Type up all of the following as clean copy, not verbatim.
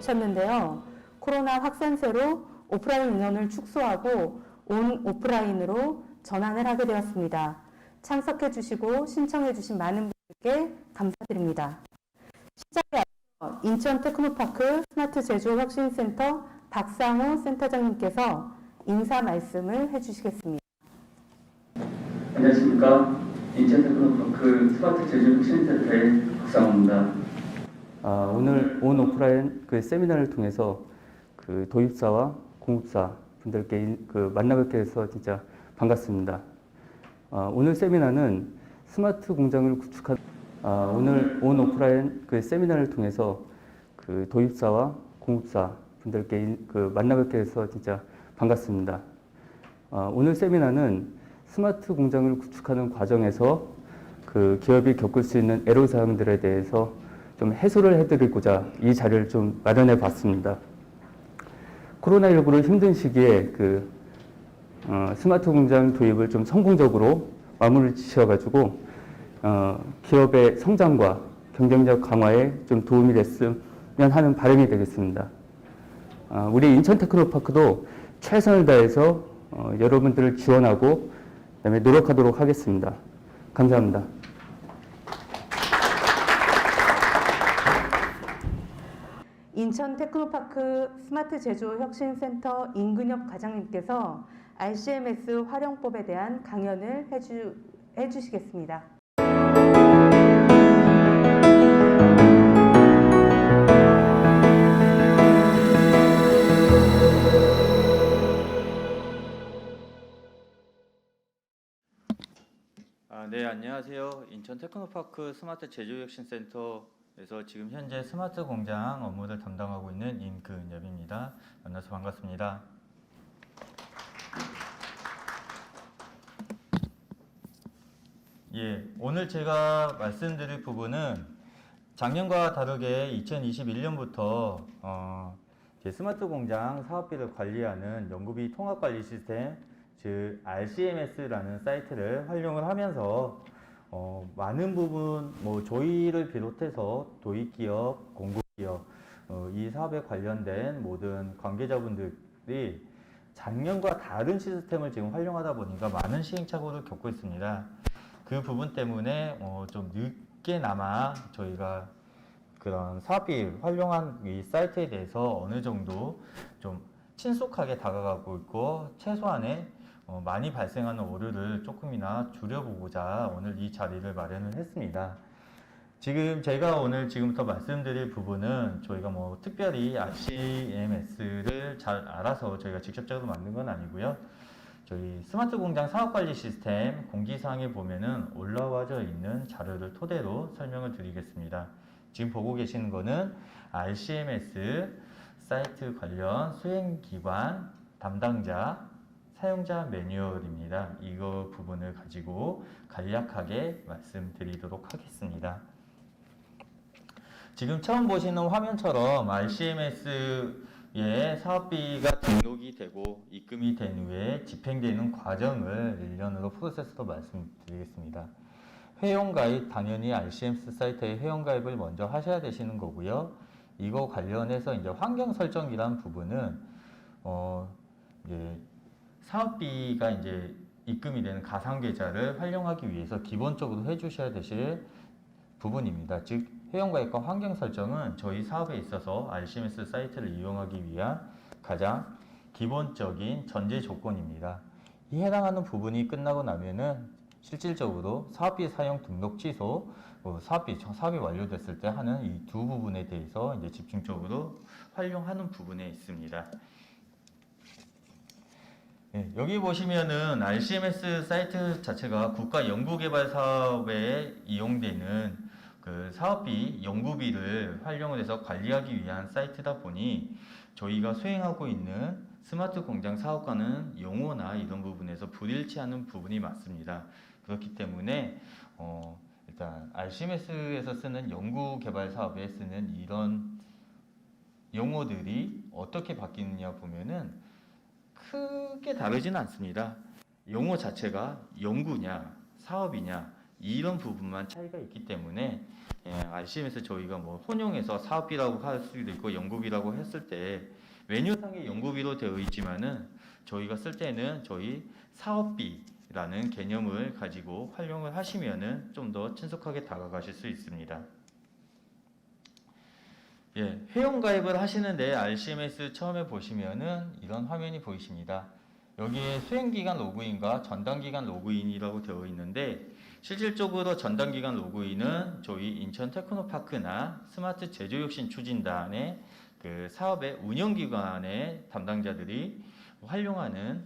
마주쳤는데요. 코로나 확산세로 오프라인 인원을 축소하고 온 오프라인으로 전환을 하게 되었습니다. 참석해 주시고 신청해 주신 많은 분들께 감사드립니다. 시작에 앞서 인천 테크노파크 스마트 제조 혁신센터 박상호 센터장님께서 인사 말씀을 해주시겠습니다. 안녕하십니까. 인천 테크노파크 스마트 제조 혁신센터의 박상호입니다. 오늘 온 오프라인 세미나를 통해서 도입사와 공급사 분들께 만나 뵙게 돼서 진짜 반갑습니다. 오늘 세미나는 스마트 공장을 구축한 오늘 온 오프라인 세미나를 통해서 도입사와 공급사 분들께 만나 뵙게 돼서 진짜 반갑습니다. 오늘 세미나는 스마트 공장을 구축하는 과정에서 기업이 겪을 수 있는 애로사항들에 대해서 좀 해소를 해드리고자 이 자리를 좀 마련해 봤습니다. 코로나19로 힘든 시기에 스마트 공장 도입을 좀 성공적으로 마무리 지어가지고 기업의 성장과 경쟁력 강화에 좀 도움이 됐으면 하는 바람이 되겠습니다. 우리 인천 테크노파크도 최선을 다해서 여러분들을 지원하고 그다음에 노력하도록 하겠습니다. 감사합니다. 인천 테크노파크 스마트 제조 혁신센터 임근엽 과장님께서 RCMS 활용법에 대한 강연을 해주시겠습니다. 네, 안녕하세요. 인천 테크노파크 스마트 제조혁신센터에서 지금 현재 스마트 공장 업무를 담당하고 있는 임근엽입니다. 만나서 반갑습니다. 오늘 제가 말씀드릴 부분은 작년과 다르게 2021년부터 스마트 공장 사업비를 관리하는 연구비 통합관리 시스템 즉 RCMS라는 사이트를 활용을 하면서 많은 부분 저희를 비롯해서 도입기업, 공급기업 이 사업에 관련된 모든 관계자분들이 작년과 다른 시스템을 지금 활용하다 보니까 많은 시행착오를 겪고 있습니다. 그 부분 때문에 좀 늦게나마 저희가 그런 사업비 활용한 이 사이트에 대해서 어느 정도 좀 친숙하게 다가가고 있고 최소한의 많이 발생하는 오류를 조금이나 줄여보고자 오늘 이 자리를 마련을 했습니다. 지금 제가 오늘 지금부터 말씀드릴 부분은 저희가 특별히 RCMS를 잘 알아서 저희가 직접적으로 만든 건 아니고요. 저희 스마트 공장 사업관리 시스템 공지사항에 보면은 올라와져 있는 자료를 토대로 설명을 드리겠습니다. 지금 보고 계시는 거는 RCMS 사이트 관련 수행기관 담당자 사용자 매뉴얼입니다. 이거 부분을 가지고 간략하게 말씀드리도록 하겠습니다. 지금 처음 보시는 화면처럼 RCMS에 사업비가 등록이 되고 입금이 된 후에 집행되는 과정을 일련으로 프로세스로 말씀드리겠습니다. 회원가입, 당연히 RCMS 사이트에 회원가입을 먼저 하셔야 되시는 거고요. 이거 관련해서 이제 환경 설정이란 부분은 사업비가 이제 입금이 되는 가상계좌를 활용하기 위해서 기본적으로 해주셔야 되실 부분입니다. 즉 회원가입과 환경 설정은 저희 사업에 있어서 RCMS 사이트를 이용하기 위한 가장 기본적인 전제 조건입니다. 이 해당하는 부분이 끝나고 나면은 실질적으로 사업비 사용 등록 취소, 사업이 완료됐을 때 하는 이 두 부분에 대해서 이제 집중적으로 활용하는 부분에 있습니다. 여기 보시면은 RCMS 사이트 자체가 국가 연구개발 사업에 이용되는 사업비, 연구비를 활용을 해서 관리하기 위한 사이트다 보니 저희가 수행하고 있는 스마트 공장 사업과는 용어나 이런 부분에서 불일치하는 부분이 많습니다. 그렇기 때문에 일단 RCMS에서 쓰는 연구개발 사업에 쓰는 이런 용어들이 어떻게 바뀌느냐 보면은 크게 다르지는 않습니다. 용어 자체가 연구냐, 사업이냐, 이런 부분만 차이가 있기 때문에 RCM에서 저희가 뭐 혼용해서 사업비라고 할 수도 있고 연구비라고 했을 때 메뉴상에 연구비로 되어 있지만은 저희가 쓸 때는 저희 사업비라는 개념을 가지고 활용을 하시면은 좀 더 친숙하게 다가가실 수 있습니다. 회원가입을 하시는데 RCMS 처음에 보시면은 이런 화면이 보이십니다. 여기에 수행기간 로그인과 전담기간 로그인이라고 되어 있는데 실질적으로 전담기간 로그인은 저희 인천 테크노파크나 스마트 제조혁신 추진단의 그 사업의 운영기관의 담당자들이 활용하는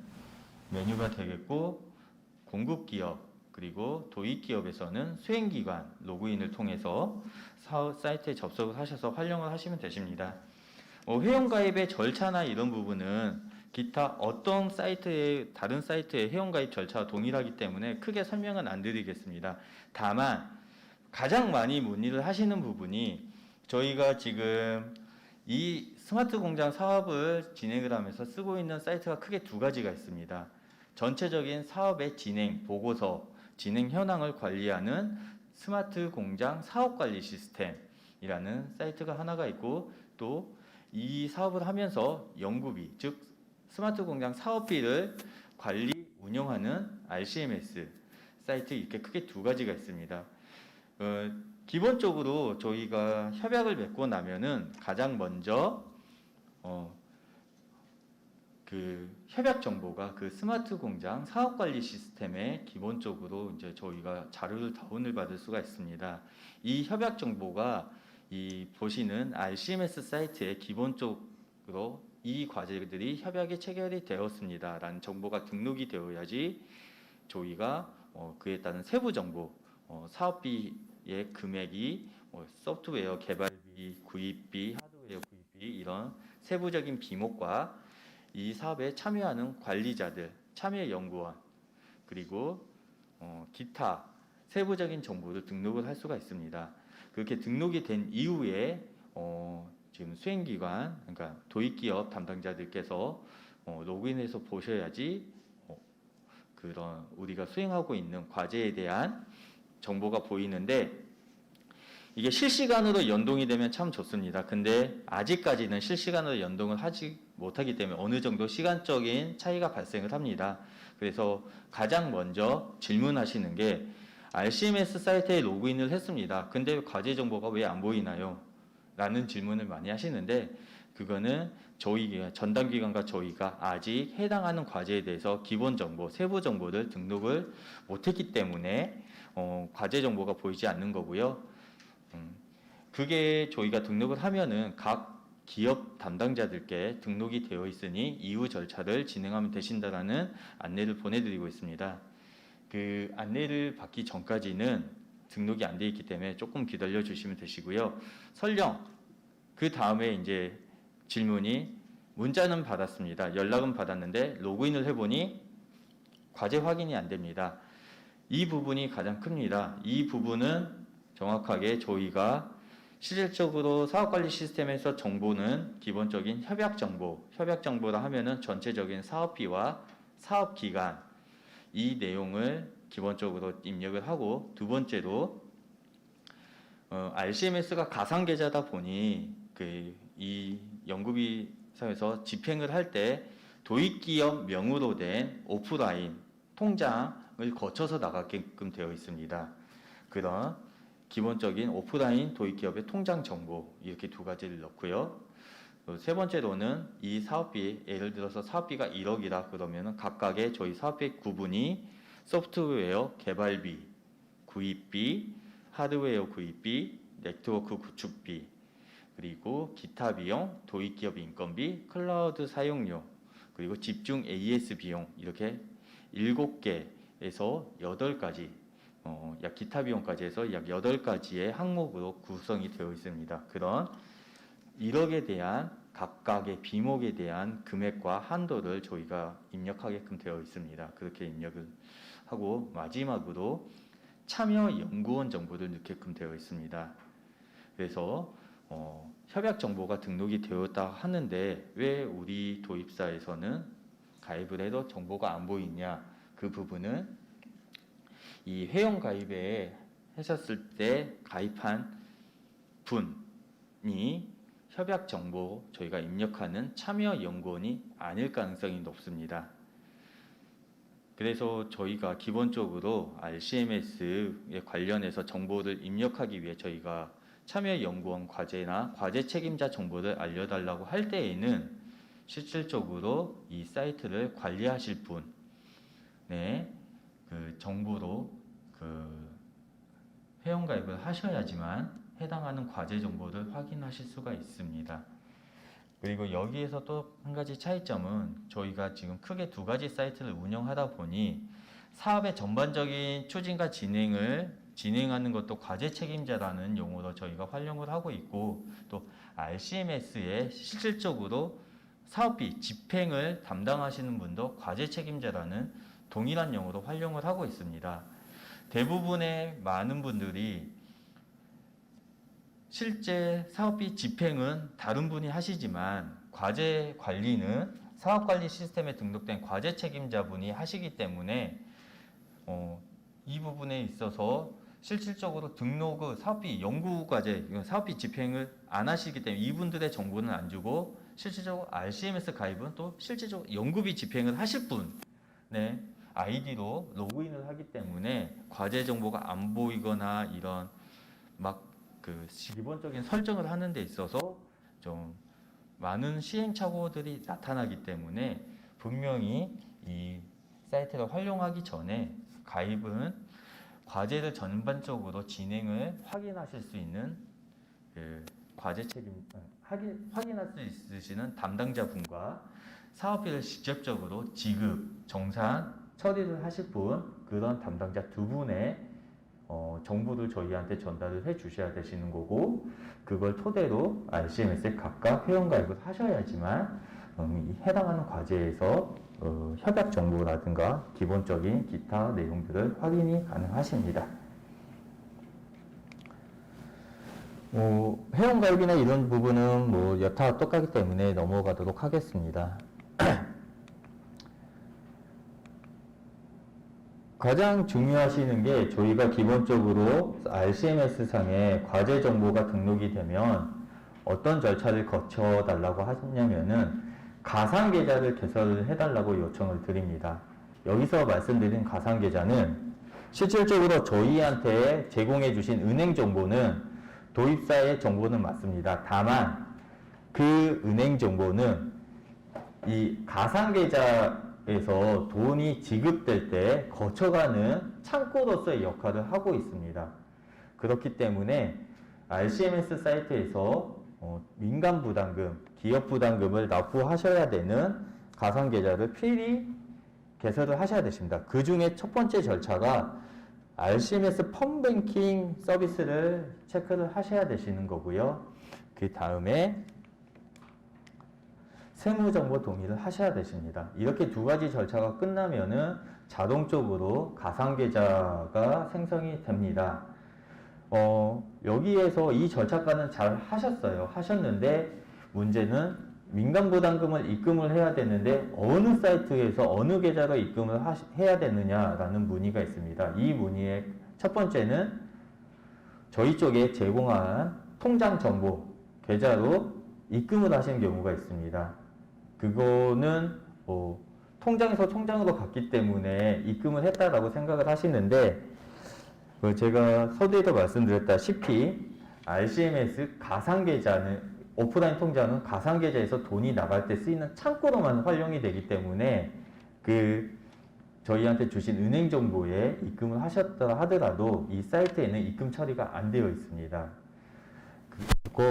메뉴가 되겠고, 공급기업 그리고 도입기업에서는 수행기관 로그인을 통해서 사업 사이트에 접속을 하셔서 활용을 하시면 되십니다. 회원가입의 절차나 이런 부분은 기타 어떤 사이트의 다른 사이트의 회원가입 절차와 동일하기 때문에 크게 설명은 안 드리겠습니다. 다만 가장 많이 문의를 하시는 부분이 저희가 지금 이 스마트 공장 사업을 진행을 하면서 쓰고 있는 사이트가 크게 두 가지가 있습니다. 전체적인 사업의 진행 보고서, 진행 현황을 관리하는 스마트 공장 사업 관리 시스템이라는 사이트가 하나가 있고, 또 이 사업을 하면서 연구비, 즉 스마트 공장 사업비를 관리 운영하는 RCMS 사이트, 이렇게 크게 두 가지가 있습니다. 기본적으로 저희가 협약을 맺고 나면은 가장 먼저 그 협약 정보가 그 스마트 공장 사업 관리 시스템에 기본적으로 이제 저희가 자료를 다운을 받을 수가 있습니다. 이 협약 정보가 이 보시는 RCMS 사이트에 기본적으로 이 과제들이 협약에 체결이 되었습니다라는 정보가 등록이 되어야지 저희가 그에 따른 세부 정보, 사업비의 금액이 소프트웨어 개발비, 구입비, 하드웨어 구입비, 이런 세부적인 비목과 이 사업에 참여하는 관리자들, 참여 연구원, 그리고 기타 세부적인 정보를 등록을 할 수가 있습니다. 그렇게 등록이 된 이후에 지금 수행기관, 그러니까 도입기업 담당자들께서 로그인해서 보셔야지 그런 우리가 수행하고 있는 과제에 대한 정보가 보이는데, 이게 실시간으로 연동이 되면 참 좋습니다. 근데 아직까지는 실시간으로 연동을 하지 못하기 때문에 어느 정도 시간적인 차이가 발생을 합니다. 그래서 가장 먼저 질문하시는 게 RCMS 사이트에 로그인을 했습니다. 근데 과제 정보가 왜 안 보이나요? 라는 질문을 많이 하시는데, 그거는 저희 전담기관과 저희가 아직 해당하는 과제에 대해서 기본 정보, 세부 정보를 등록을 못했기 때문에 과제 정보가 보이지 않는 거고요. 그게 저희가 등록을 하면은 각 기업 담당자들께 등록이 되어 있으니 이후 절차를 진행하면 되신다라는 안내를 보내드리고 있습니다. 그 안내를 받기 전까지는 등록이 안 돼 있기 때문에 조금 기다려 주시면 되시고요. 설령 그 다음에 이제 질문이 문자는 받았습니다. 연락은 받았는데 로그인을 해보니 과제 확인이 안 됩니다. 이 부분이 가장 큽니다. 이 부분은 정확하게 저희가 실질적으로 사업관리 시스템에서 정보는 기본적인 협약 정보라 하면은 전체적인 사업비와 사업기간, 이 내용을 기본적으로 입력을 하고, 두 번째로 RCMS가 가상계좌다 보니 이 연구비상에서 집행을 할 때 도입기업 명으로 된 오프라인 통장을 거쳐서 나가게끔 되어 있습니다. 그런 기본적인 오프라인 도입기업의 통장 정보, 이렇게 두 가지를 넣고요. 세 번째로는 이 사업비, 예를 들어서 사업비가 1억이다 그러면 각각의 저희 사업비 구분이 소프트웨어 개발비, 구입비, 하드웨어 구입비, 네트워크 구축비, 그리고 기타 비용, 도입기업 인건비, 클라우드 사용료, 그리고 집중 AS 비용, 이렇게 7개에서 8가지, 약 기타 비용까지 해서 약 8가지의 항목으로 구성이 되어 있습니다. 그런 1억에 대한 각각의 비목에 대한 금액과 한도를 저희가 입력하게끔 되어 있습니다. 그렇게 입력을 하고, 마지막으로 참여 연구원 정보를 넣게끔 되어 있습니다. 그래서 협약 정보가 등록이 되었다 하는데 왜 우리 도입사에서는 가입을 해도 정보가 안 보이냐? 그 부분은 이 회원 가입에 하셨을 때 가입한 분이 협약 정보 저희가 입력하는 참여 연구원이 아닐 가능성이 높습니다. 그래서 저희가 기본적으로 RCMS에 관련해서 정보를 입력하기 위해 저희가 참여 연구원 과제나 과제 책임자 정보를 알려달라고 할 때에는 실질적으로 이 사이트를 관리하실 분의 그 정보로 그 회원가입을 하셔야지만 해당하는 과제 정보를 확인하실 수가 있습니다. 그리고 여기에서 또 한 가지 차이점은 저희가 지금 크게 두 가지 사이트를 운영하다 보니 사업의 전반적인 추진과 진행하는 것도 과제 책임자라는 용어로 저희가 활용을 하고 있고, 또 RCMS에 실질적으로 사업비 집행을 담당하시는 분도 과제 책임자라는 동일한 용어로 활용을 하고 있습니다. 대부분의 많은 분들이 실제 사업비 집행은 다른 분이 하시지만 과제 관리는 사업관리 시스템에 등록된 과제 책임자분이 하시기 때문에 이 부분에 있어서 실질적으로 등록을 사업비 연구과제, 사업비 집행을 안 하시기 때문에 이분들의 정보는 안 주고 실질적으로 RCMS 가입은 또 실질적으로 연구비 집행을 하실 분의 아이디로 로그인을 하기 때문에 과제 정보가 안 보이거나 이런 막 그 기본적인 설정을 하는 데 있어서 좀 많은 시행착오들이 나타나기 때문에 분명히 이 사이트를 활용하기 전에 가입은 과제를 전반적으로 진행을 확인하실 수 있는 그 과제 책임 확인할 수 있으시는 담당자분과 사업비를 직접적으로 지급, 정산, 처리를 하실 분, 그런 담당자 두 분의 정보를 저희한테 전달을 해 주셔야 되시는 거고, 그걸 토대로 RCMS에 각각 회원가입을 하셔야지만 이 해당하는 과제에서 협약 정보라든가 기본적인 기타 내용들을 확인이 가능하십니다. 회원가입이나 이런 부분은 여타 똑같기 때문에 넘어가도록 하겠습니다. 가장 중요하시는 게 저희가 기본적으로 RCMS 상에 과제 정보가 등록이 되면 어떤 절차를 거쳐 달라고 하셨냐면은 가상 계좌를 개설을 해달라고 요청을 드립니다. 여기서 말씀드린 가상 계좌는 실질적으로 저희한테 제공해 주신 은행 정보는 도입사의 정보는 맞습니다. 다만 그 은행 정보는 이 가상 계좌에서 돈이 지급될 때 거쳐가는 창구로서의 역할을 하고 있습니다. 그렇기 때문에 RCMS 사이트에서 민간 부담금, 기업 부담금을 납부하셔야 되는 가상 계좌를 필히 개설을 하셔야 되십니다. 그 중에 첫 번째 절차가 RCMS 펀뱅킹 서비스를 체크를 하셔야 되시는 거고요. 그 다음에 세무정보 동의를 하셔야 되십니다. 이렇게 두 가지 절차가 끝나면은 자동적으로 가상계좌가 생성이 됩니다. 여기에서 이 절차까지는 잘 하셨는데 문제는 민간부담금을 입금을 해야 되는데 어느 사이트에서 어느 계좌로 입금을 해야 되느냐라는 문의가 있습니다. 이 문의의 첫 번째는 저희 쪽에 제공한 통장 정보 계좌로 입금을 하시는 경우가 있습니다. 그거는 통장에서 통장으로 갔기 때문에 입금을 했다라고 생각을 하시는데, 제가 서두에도 말씀드렸다시피 RCMS 가상계좌는, 오프라인 통장은 가상계좌에서 돈이 나갈 때 쓰이는 창구로만 활용이 되기 때문에 저희한테 주신 은행 정보에 입금을 하셨다 하더라도 이 사이트에는 입금 처리가 안 되어 있습니다.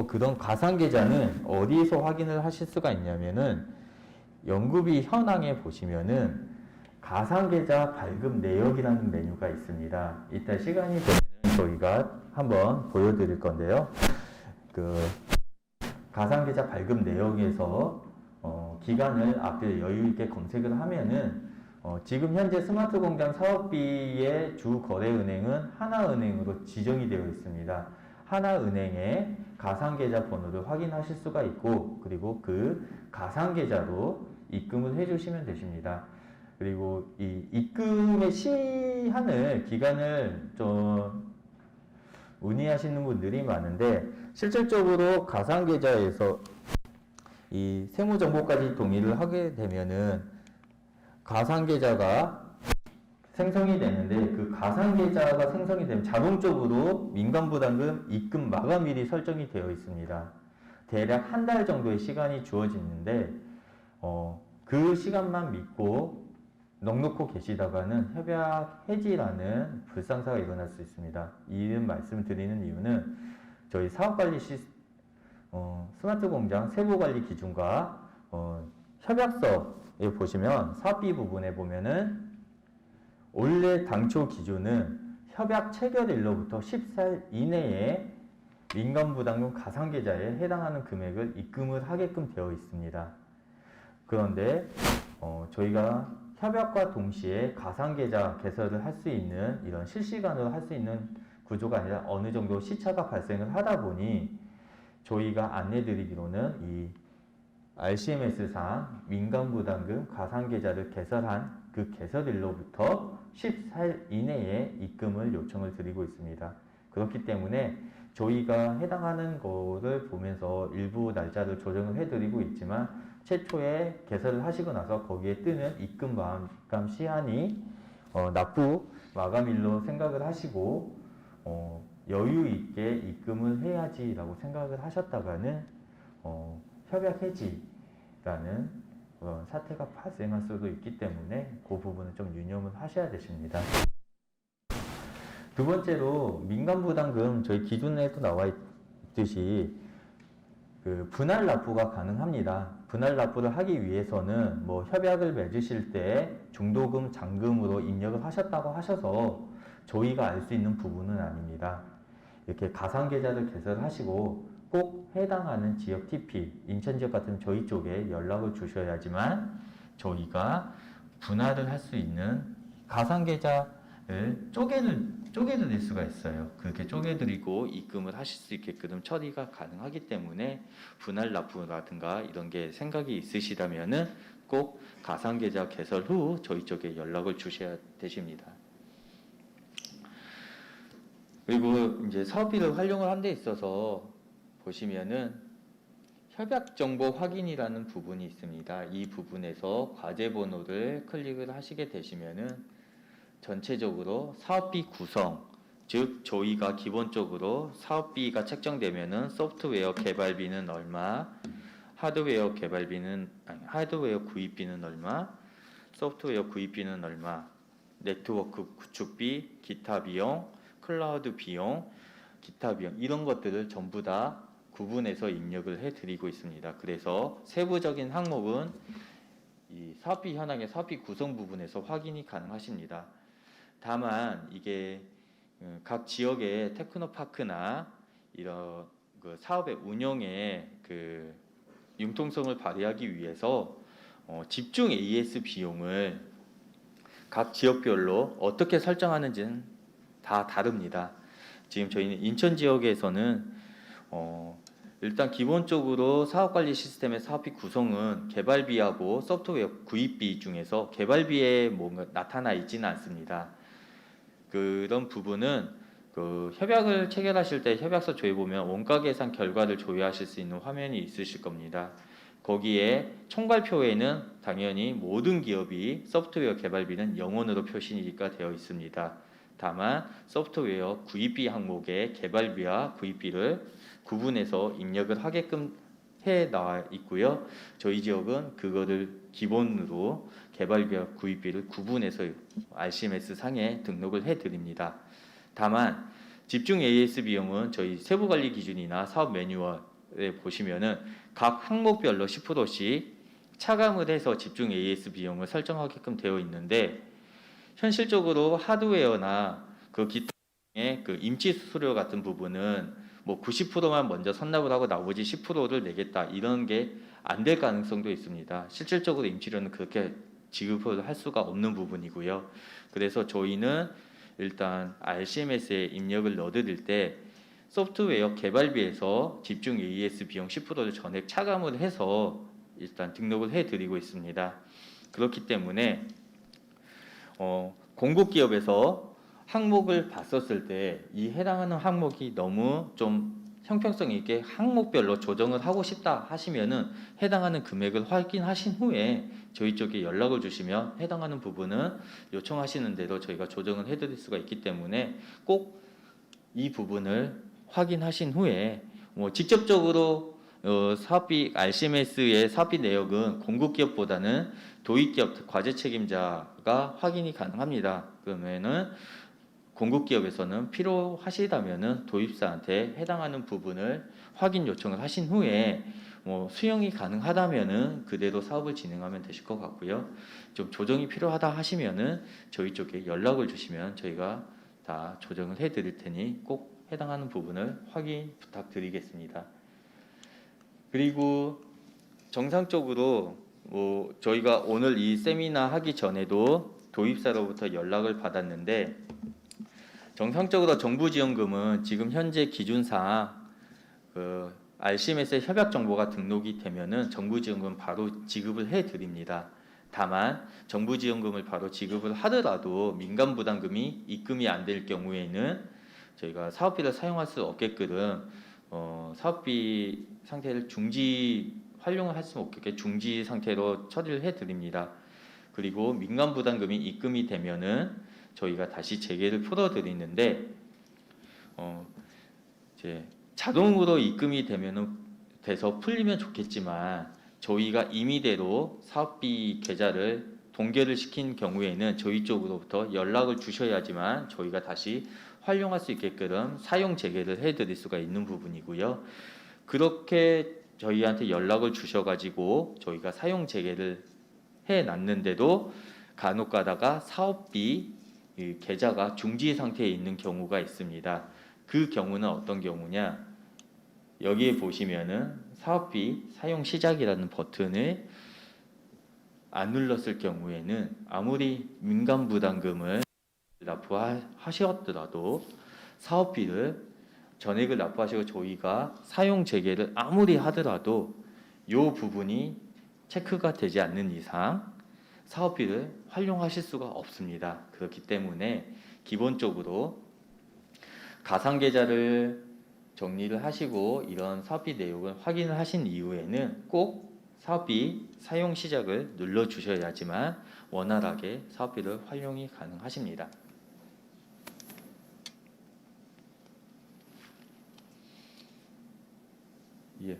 그런 가상계좌는 어디에서 확인을 하실 수가 있냐면은 연구비 현황에 보시면은 가상계좌 발급 내역이라는 메뉴가 있습니다. 이따 시간이 되면 저희가 한번 보여드릴 건데요. 가상계좌 발급 내역에서 기간을 앞에 여유있게 검색을 하면은 지금 현재 스마트공장 사업비의 주 거래은행은 하나은행으로 지정이 되어 있습니다. 하나은행의 가상계좌 번호를 확인하실 수가 있고, 그리고 그 가상계좌로 입금을 해주시면 되십니다. 그리고 이 입금의 기간을 좀 문의하시는 분들이 많은데, 실질적으로 가상계좌에서 이 세무정보까지 동의를 하게 되면은 가상계좌가 생성이 되는데, 그 가상계좌가 생성이 되면 자동적으로 민간부담금 입금 마감일이 설정이 되어 있습니다. 대략 한 달 정도의 시간이 주어지는데, 그 시간만 믿고 넉놓고 계시다가는 협약 해지라는 불상사가 일어날 수 있습니다. 이 말씀을 드리는 이유는 저희 사업관리 스마트공장 세부관리 기준과 협약서에 보시면 사업비 부분에 보면은 원래 당초 기준은 협약 체결일로부터 14일 이내에 민간부담금 가상계좌에 해당하는 금액을 입금을 하게끔 되어 있습니다. 그런데 저희가 협약과 동시에 가상계좌 개설을 할 수 있는, 이런 실시간으로 할 수 있는 구조가 아니라 어느 정도 시차가 발생을 하다 보니 저희가 안내드리기로는 이 RCMS상 민간부담금 가상계좌를 개설한 그 개설일로부터 14일 이내에 입금을 요청을 드리고 있습니다. 그렇기 때문에 저희가 해당하는 거를 보면서 일부 날짜를 조정을 해드리고 있지만, 최초에 개설을 하시고 나서 거기에 뜨는 입금 마감 시한이 납부 마감일로 생각을 하시고 여유 있게 입금을 해야지라고 생각을 하셨다가는 협약 해지라는 사태가 발생할 수도 있기 때문에 그 부분은 좀 유념을 하셔야 되십니다. 두 번째로 민간부담금 저희 기준에도 나와 있듯이 그 분할 납부가 가능합니다. 분할 납부를 하기 위해서는 뭐 협약을 맺으실 때 중도금, 잔금으로 입력을 하셨다고 하셔서 저희가 알 수 있는 부분은 아닙니다. 이렇게 가상계좌를 개설하시고 꼭 해당하는 지역 TP, 인천 지역 같은 저희 쪽에 연락을 주셔야지만 저희가 분할을 할 수 있는 가상계좌를 쪼개드릴 수가 있어요. 그렇게 쪼개드리고 입금을 하실 수 있게끔 처리가 가능하기 때문에 분할 납부라든가 이런 게 생각이 있으시다면은 꼭 가상계좌 개설 후 저희 쪽에 연락을 주셔야 되십니다. 그리고 이제 사업비를 활용을 한 데 있어서 보시면은 협약 정보 확인이라는 부분이 있습니다. 이 부분에서 과제 번호를 클릭을 하시게 되시면은 전체적으로 사업비 구성, 즉 저희가 기본적으로 사업비가 책정되면은 소프트웨어 개발비는 얼마, 하드웨어 구입비는 얼마, 소프트웨어 구입비는 얼마, 네트워크 구축비, 기타 비용, 클라우드 비용, 기타 비용, 이런 것들을 전부 다 구분해서 입력을 해드리고 있습니다. 그래서 세부적인 항목은 이 사업비 현황의 사업비 구성 부분에서 확인이 가능하십니다. 다만 이게 각 지역의 테크노파크나 이런 그 사업의 운영에 그 융통성을 발휘하기 위해서 집중 AS 비용을 각 지역별로 어떻게 설정하는지는 다 다릅니다. 지금 저희는 인천 지역에서는 일단 기본적으로 사업관리 시스템의 사업비 구성은 개발비하고 소프트웨어 구입비 중에서 개발비에 뭔가 나타나 있지는 않습니다. 그런 부분은 그 협약을 체결하실 때 협약서 조회 보면 원가 계산 결과를 조회하실 수 있는 화면이 있으실 겁니다. 거기에 총괄표에는 당연히 모든 기업이 소프트웨어 개발비는 0원으로 표시가 되어 있습니다. 다만 소프트웨어 구입비 항목의 개발비와 구입비를 구분해서 입력을 하게끔 해 나와 있고요. 저희 지역은 그거를 기본으로 개발비와 구입비를 구분해서 RCMS 상에 등록을 해 드립니다. 다만 집중 AS 비용은 저희 세부관리 기준이나 사업 매뉴얼에 보시면은 각 항목별로 10%씩 차감을 해서 집중 AS 비용을 설정하게끔 되어 있는데, 현실적으로 하드웨어나 그 기타의 그 임치 수수료 같은 부분은 뭐 90%만 먼저 선납을 하고 나머지 10%를 내겠다, 이런 게 안 될 가능성도 있습니다. 실질적으로 임치료는 그렇게 지급을 할 수가 없는 부분이고요. 그래서 저희는 일단 RCMS에 입력을 넣어드릴 때 소프트웨어 개발비에서 집중 AS 비용 10%를 전액 차감을 해서 일단 등록을 해드리고 있습니다. 그렇기 때문에 공급 기업에서 항목을 봤었을 때 이 해당하는 항목이 너무 좀 형평성 있게 항목별로 조정을 하고 싶다 하시면은 해당하는 금액을 확인하신 후에 저희 쪽에 연락을 주시면 해당하는 부분은 요청하시는 대로 저희가 조정을 해드릴 수가 있기 때문에 꼭 이 부분을 확인하신 후에 직접적으로 사업비 RCMS의 사업비 내역은 공급기업보다는 도입기업 과제 책임자가 확인이 가능합니다. 그러면은 공급기업에서는 필요하시다면은 도입사한테 해당하는 부분을 확인 요청을 하신 후에 수용이 가능하다면은 그대로 사업을 진행하면 되실 것 같고요. 좀 조정이 필요하다 하시면은 저희 쪽에 연락을 주시면 저희가 다 조정을 해드릴 테니 꼭 해당하는 부분을 확인 부탁드리겠습니다. 그리고 정상적으로 저희가 오늘 이 세미나 하기 전에도 도입사로부터 연락을 받았는데 정상적으로 정부지원금은 지금 현재 기준상 RCMS에 협약 정보가 등록이 되면은 정부지원금 바로 지급을 해드립니다. 다만 정부지원금을 바로 지급을 하더라도 민간부담금이 입금이 안 될 경우에는 저희가 사업비를 사용할 수 없게끔 사업비 상태를 활용을 할 수 없게 중지 상태로 처리를 해드립니다. 그리고 민간부담금이 입금이 되면은 저희가 다시 재개를 풀어드리는데 이제 자동으로 입금이 돼서 풀리면 좋겠지만 저희가 임의대로 사업비 계좌를 동결을 시킨 경우에는 저희 쪽으로부터 연락을 주셔야지만 저희가 다시 활용할 수 있게끔 사용 재개를 해드릴 수가 있는 부분이고요. 그렇게 저희한테 연락을 주셔가지고 저희가 사용 재개를 해놨는데도 간혹 가다가 사업비 계좌가 중지 상태에 있는 경우가 있습니다. 그 경우는 어떤 경우냐? 여기에 보시면은 사업비 사용 시작이라는 버튼을 안 눌렀을 경우에는 아무리 민간 부담금을 납부하셨더라도 사업비를 전액을 납부하시고 저희가 사용 재개를 아무리 하더라도 이 부분이 체크가 되지 않는 이상 사업비를 활용하실 수가 없습니다. 그렇기 때문에 기본적으로 가상계좌를 정리를 하시고 이런 사업비 내용을 확인을 하신 이후에는 꼭 사업비 사용 시작을 눌러 주셔야지만 원활하게 사업비를 활용이 가능하십니다. 예.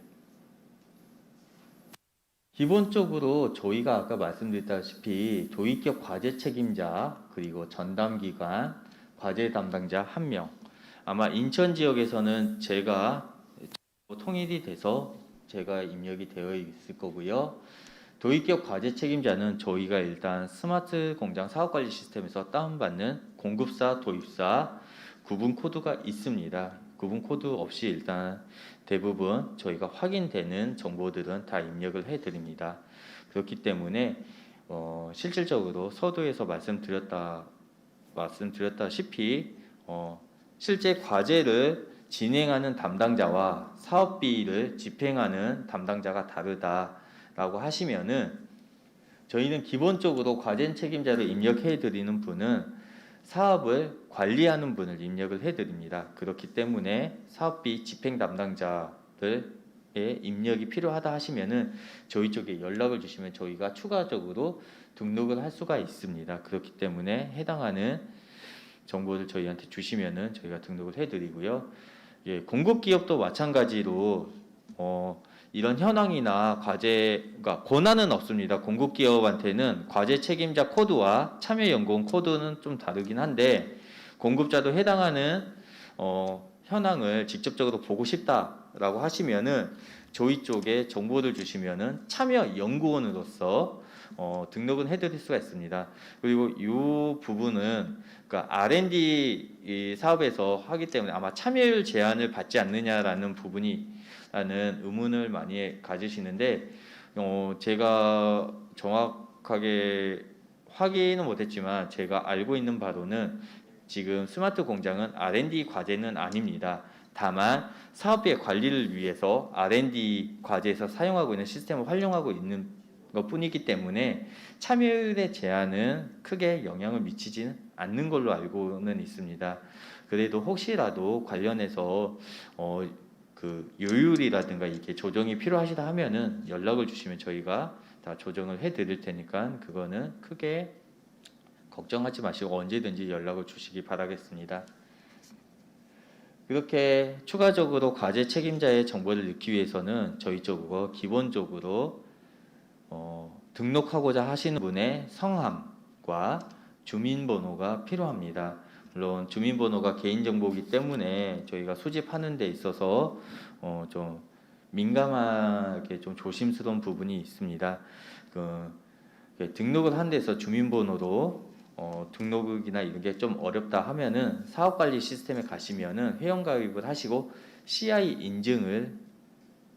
기본적으로 저희가 아까 말씀드렸다시피 도입기업 과제 책임자 그리고 전담기관 과제 담당자 1명 아마 인천 지역에서는 제가 통일이 돼서 제가 입력이 되어 있을 거고요. 도입기업 과제 책임자는 저희가 일단 스마트 공장 사업관리 시스템에서 다운받는 공급사, 도입사 구분 코드가 있습니다. 구분 코드 없이 일단 대부분 저희가 확인되는 정보들은 다 입력을 해드립니다. 그렇기 때문에 실질적으로 서두에서 말씀드렸다시피 실제 과제를 진행하는 담당자와 사업비를 집행하는 담당자가 다르다라고 하시면은 저희는 기본적으로 과제 책임자를 입력해 드리는 분은 사업을 관리하는 분을 입력을 해드립니다. 그렇기 때문에 사업비 집행 담당자들의 입력이 필요하다 하시면은 저희 쪽에 연락을 주시면 저희가 추가적으로 등록을 할 수가 있습니다. 그렇기 때문에 해당하는 정보를 저희한테 주시면은 저희가 등록을 해드리고요. 예, 공급 기업도 마찬가지로 이런 현황이나 과제가 권한은 없습니다. 공급 기업한테는 과제 책임자 코드와 참여 연구원 코드는 좀 다르긴 한데 공급자도 해당하는 현황을 직접적으로 보고 싶다라고 하시면은 저희 쪽에 정보를 주시면은 참여 연구원으로서 등록은 해드릴 수가 있습니다. 그리고 이 부분은 그러니까 R&D 사업에서 하기 때문에 아마 참여율 제한을 받지 않느냐라는 부분이라는 의문을 많이 가지시는데 제가 정확하게 확인은 못했지만 제가 알고 있는 바로는 지금 스마트 공장은 R&D 과제는 아닙니다. 다만 사업비의 관리를 위해서 R&D 과제에서 사용하고 있는 시스템을 활용하고 있는 것뿐이기 때문에 참여율의 제한은 크게 영향을 미치지는 않는 걸로 알고는 있습니다. 그래도 혹시라도 관련해서 그 요율이라든가 이게 조정이 필요하시다 하면은 연락을 주시면 저희가 다 조정을 해드릴 테니까 그거는 크게 걱정하지 마시고 언제든지 연락을 주시기 바라겠습니다. 이렇게 추가적으로 과제 책임자의 정보를 넣기 위해서는 저희 쪽으로 기본적으로 등록하고자 하시는 분의 성함과 주민번호가 필요합니다. 물론 주민번호가 개인정보이기 때문에 저희가 수집하는 데 있어서 좀 민감하게 좀 조심스러운 부분이 있습니다. 등록을 한 데서 주민번호로 등록이나 이런 게 좀 어렵다 하면은 사업관리 시스템에 가시면은 회원가입을 하시고 CI 인증을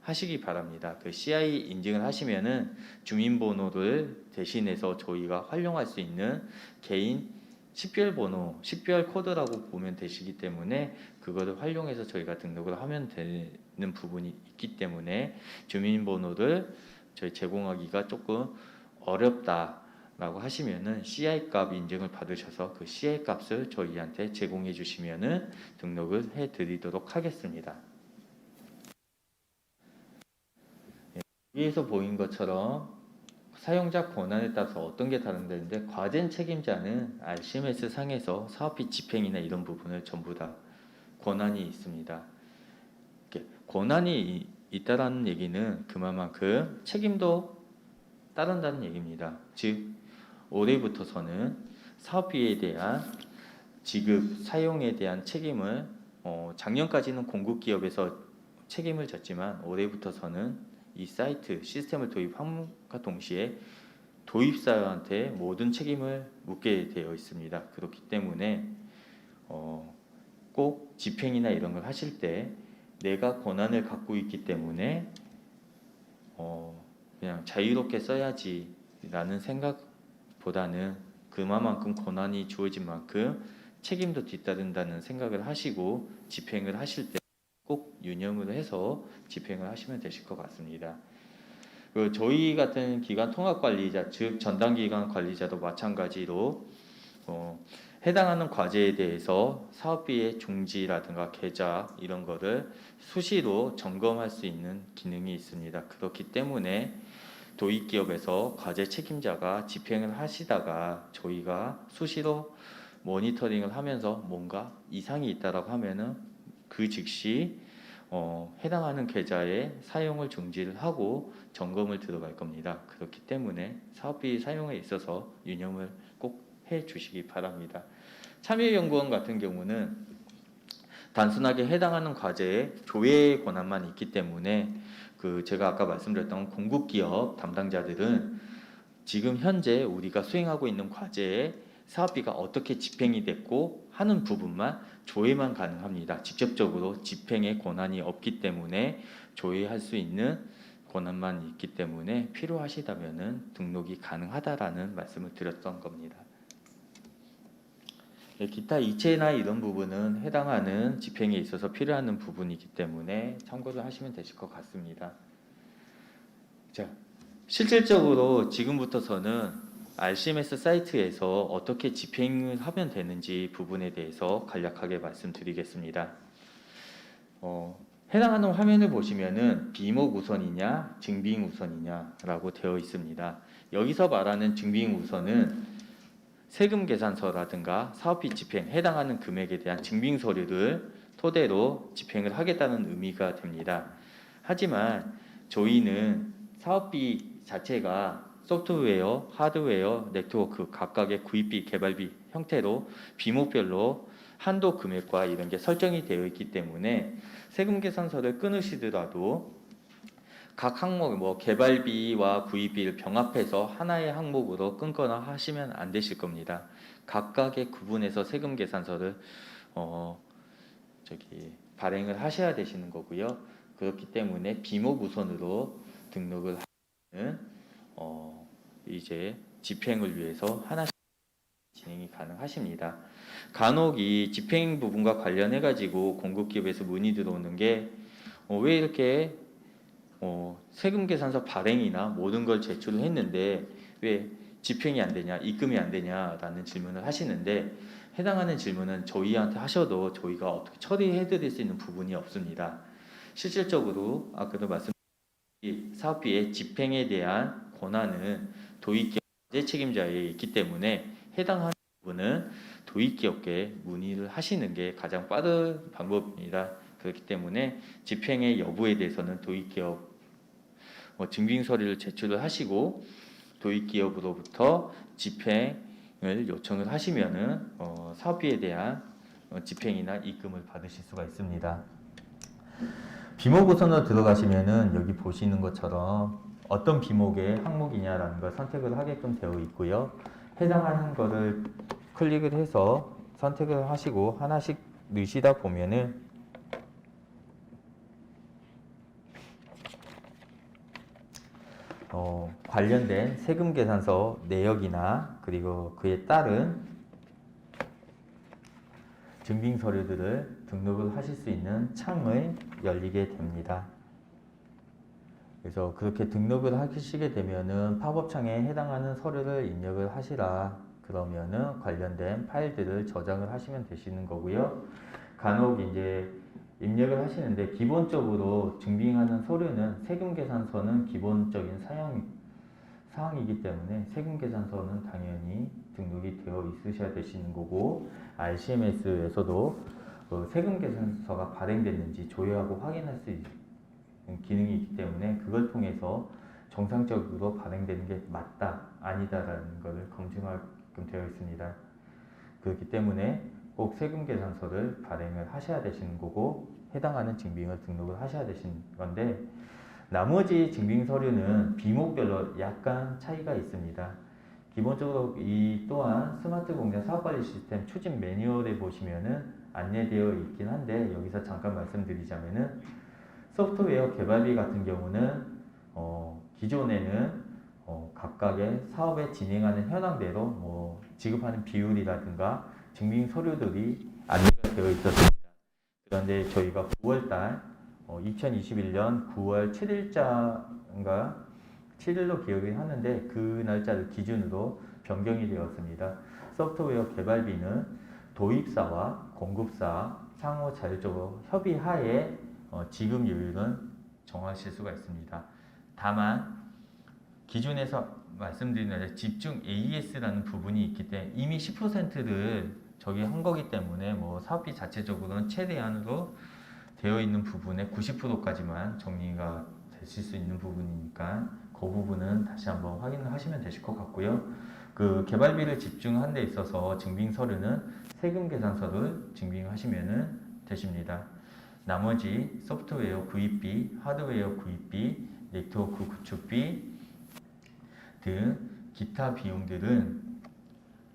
하시기 바랍니다. 그 CI 인증을 하시면은 주민번호를 대신해서 저희가 활용할 수 있는 개인 식별번호, 식별 코드라고 보면 되시기 때문에 그거를 활용해서 저희가 등록을 하면 되는 부분이 있기 때문에 주민번호를 저희 제공하기가 조금 어렵다라고 하시면은 CI 값 인증을 받으셔서 그 CI 값을 저희한테 제공해 주시면은 등록을 해 드리도록 하겠습니다. 위에서 보인 것처럼 사용자 권한에 따라서 어떤 게 다른데 과제 책임자는 RCMS 상에서 사업비 집행이나 이런 부분을 전부 다 권한이 있습니다. 권한이 있다라는 얘기는 그만큼 책임도 따른다는 얘기입니다. 즉 올해부터서는 사업비에 대한 지급, 사용에 대한 책임을 작년까지는 공급기업에서 책임을 졌지만 올해부터서는 이 사이트 시스템을 도입함과 동시에 도입사한테 모든 책임을 묻게 되어 있습니다. 그렇기 때문에 꼭 집행이나 이런 걸 하실 때 내가 권한을 갖고 있기 때문에 그냥 자유롭게 써야지라는 생각보다는 그만큼 권한이 주어진 만큼 책임도 뒤따른다는 생각을 하시고 집행을 하실 때 꼭 유념을 해서 집행을 하시면 되실 것 같습니다. 저희 같은 기관 통합관리자, 즉 전담기관 관리자도 마찬가지로 해당하는 과제에 대해서 사업비의 중지라든가 계좌 이런 거를 수시로 점검할 수 있는 기능이 있습니다. 그렇기 때문에 도입기업에서 과제 책임자가 집행을 하시다가 저희가 수시로 모니터링을 하면서 뭔가 이상이 있다라고 하면은 그 즉시 해당하는 계좌의 사용을 중지를 하고 점검을 들어갈 겁니다. 그렇기 때문에 사업비 사용에 있어서 유념을 꼭 해주시기 바랍니다. 참여연구원 같은 경우는 단순하게 해당하는 과제에 조회의 권한만 있기 때문에 제가 아까 말씀드렸던 공급기업 담당자들은 지금 현재 우리가 수행하고 있는 과제에 사업비가 어떻게 집행이 됐고 하는 부분만 조회만 가능합니다. 직접적으로 집행의 권한이 없기 때문에 조회할 수 있는 권한만 있기 때문에 필요하시다면은 등록이 가능하다라는 말씀을 드렸던 겁니다. 기타 이체나 이런 부분은 해당하는 집행에 있어서 필요한 부분이기 때문에 참고를 하시면 되실 것 같습니다. 자, 실질적으로 지금부터서는 RCMS 사이트에서 어떻게 집행을 하면 되는지 부분에 대해서 간략하게 말씀드리겠습니다. 해당하는 화면을 보시면은 비목 우선이냐 증빙 우선이냐라고 되어 있습니다. 여기서 말하는 증빙 우선은 세금 계산서라든가 사업비 집행 해당하는 금액에 대한 증빙 서류를 토대로 집행을 하겠다는 의미가 됩니다. 하지만 저희는 사업비 자체가 소프트웨어, 하드웨어, 네트워크 각각의 구입비, 개발비 형태로 비목별로 한도 금액과 이런 게 설정이 되어 있기 때문에 세금 계산서를 끊으시더라도 각 항목, 개발비와 구입비를 병합해서 하나의 항목으로 끊거나 하시면 안 되실 겁니다. 각각의 구분해서 세금 계산서를 발행을 하셔야 되시는 거고요. 그렇기 때문에 비목 우선으로 등록을 하는 이제 집행을 위해서 하나씩 진행이 가능하십니다. 간혹 이 집행 부분과 관련해 가지고 공급기업에서 문의 들어오는 게 왜 이렇게 세금 계산서 발행이나 모든 걸 제출을 했는데 왜 집행이 안 되냐, 입금이 안 되냐라는 질문을 하시는데, 해당하는 질문은 저희한테 하셔도 저희가 어떻게 처리해 드릴 수 있는 부분이 없습니다. 실질적으로 아까도 말씀드린 사업비의 집행에 대한 권한은 도입기업 책임자에 있기 때문에 해당하는 부분은 도입기업께 문의를 하시는 게 가장 빠른 방법입니다. 그렇기 때문에 집행의 여부에 대해서는 도입기업 증빙 서류를 제출을 하시고 도입기업으로부터 집행을 요청을 하시면은 사업비에 대한 집행이나 입금을 받으실 수가 있습니다. 비목 우선으로 들어가시면은 여기 보시는 것처럼 어떤 비목의 항목이냐라는 걸 선택을 하게끔 되어 있고요. 해당하는 거를 클릭을 해서 선택을 하시고 하나씩 넣으시다 보면은 관련된 세금 계산서 내역이나 그리고 그에 따른 증빙 서류들을 등록을 하실 수 있는 창을 열리게 됩니다. 그래서 그렇게 등록을 하시게 되면은 팝업창에 해당하는 서류를 입력을 하시라 그러면은 관련된 파일들을 저장을 하시면 되시는 거고요. 간혹 이제 입력을 하시는데 기본적으로 증빙하는 서류는 세금계산서는 기본적인 사항이기 때문에 세금계산서는 당연히 등록이 되어 있으셔야 되시는 거고, RCMS에서도 세금계산서가 발행됐는지 조회하고 확인할 수 있는 기능이 있기 때문에 그걸 통해서 정상적으로 발행되는 게 맞다 아니다라는 것을 검증하게끔 되어 있습니다. 그렇기 때문에 꼭 세금계산서를 발행을 하셔야 되시는 거고 해당하는 증빙을 등록을 하셔야 되시는 건데, 나머지 증빙 서류는 비목별로 약간 차이가 있습니다. 기본적으로 이 또한 스마트 공장 사업관리 시스템 추진 매뉴얼에 보시면은 안내되어 있긴 한데, 여기서 잠깐 말씀드리자면은 소프트웨어 개발비 같은 경우는 기존에는 각각의 사업에 진행하는 현황대로 지급하는 비율이라든가 증빙 서류들이 안내가 되어 있었습니다. 그런데 저희가 9월달 2021년 9월 7일자인가 7일로 기억이 하는데 그 날짜를 기준으로 변경이 되었습니다. 소프트웨어 개발비는 도입사와 공급사 상호 자율적으로 협의하에 지급율은 정하실 수가 있습니다. 다만 기준에서 말씀드린 집중 AS라는 부분이 있기 때문에 이미 10%를 저기 한 거기 때문에 사업비 자체적으로는 최대한으로 되어 있는 부분에 90%까지만 정리가 되실 수 있는 부분이니까 그 부분은 다시 한번 확인을 하시면 되실 것 같고요. 그 개발비를 집중한 데 있어서 증빙 서류는 세금 계산서를 증빙하시면 되십니다. 나머지 소프트웨어 구입비, 하드웨어 구입비, 네트워크 구축비 등 기타 비용들은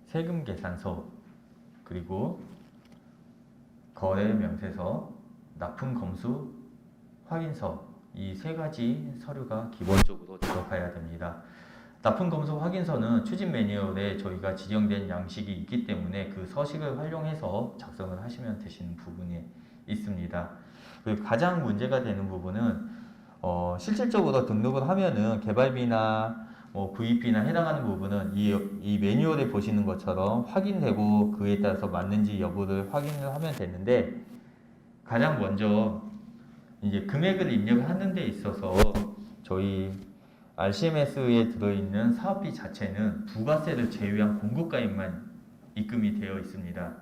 세금 계산서 그리고 거래 명세서, 납품 검수 확인서 이 세 가지 서류가 기본적으로 들어가야 됩니다. 납품 검수 확인서는 추진 매뉴얼에 저희가 지정된 양식이 있기 때문에 그 서식을 활용해서 작성을 하시면 되시는 부분이 있습니다. 그리고 가장 문제가 되는 부분은 실질적으로 등록을 하면은 개발비나 구입비나 해당하는 부분은 이 매뉴얼에 보시는 것처럼 확인되고 그에 따라서 맞는지 여부를 확인을 하면 되는데, 가장 먼저 이제 금액을 입력하는 데 있어서 저희 RCMS에 들어있는 사업비 자체는 부가세를 제외한 공급가액만 입금이 되어 있습니다.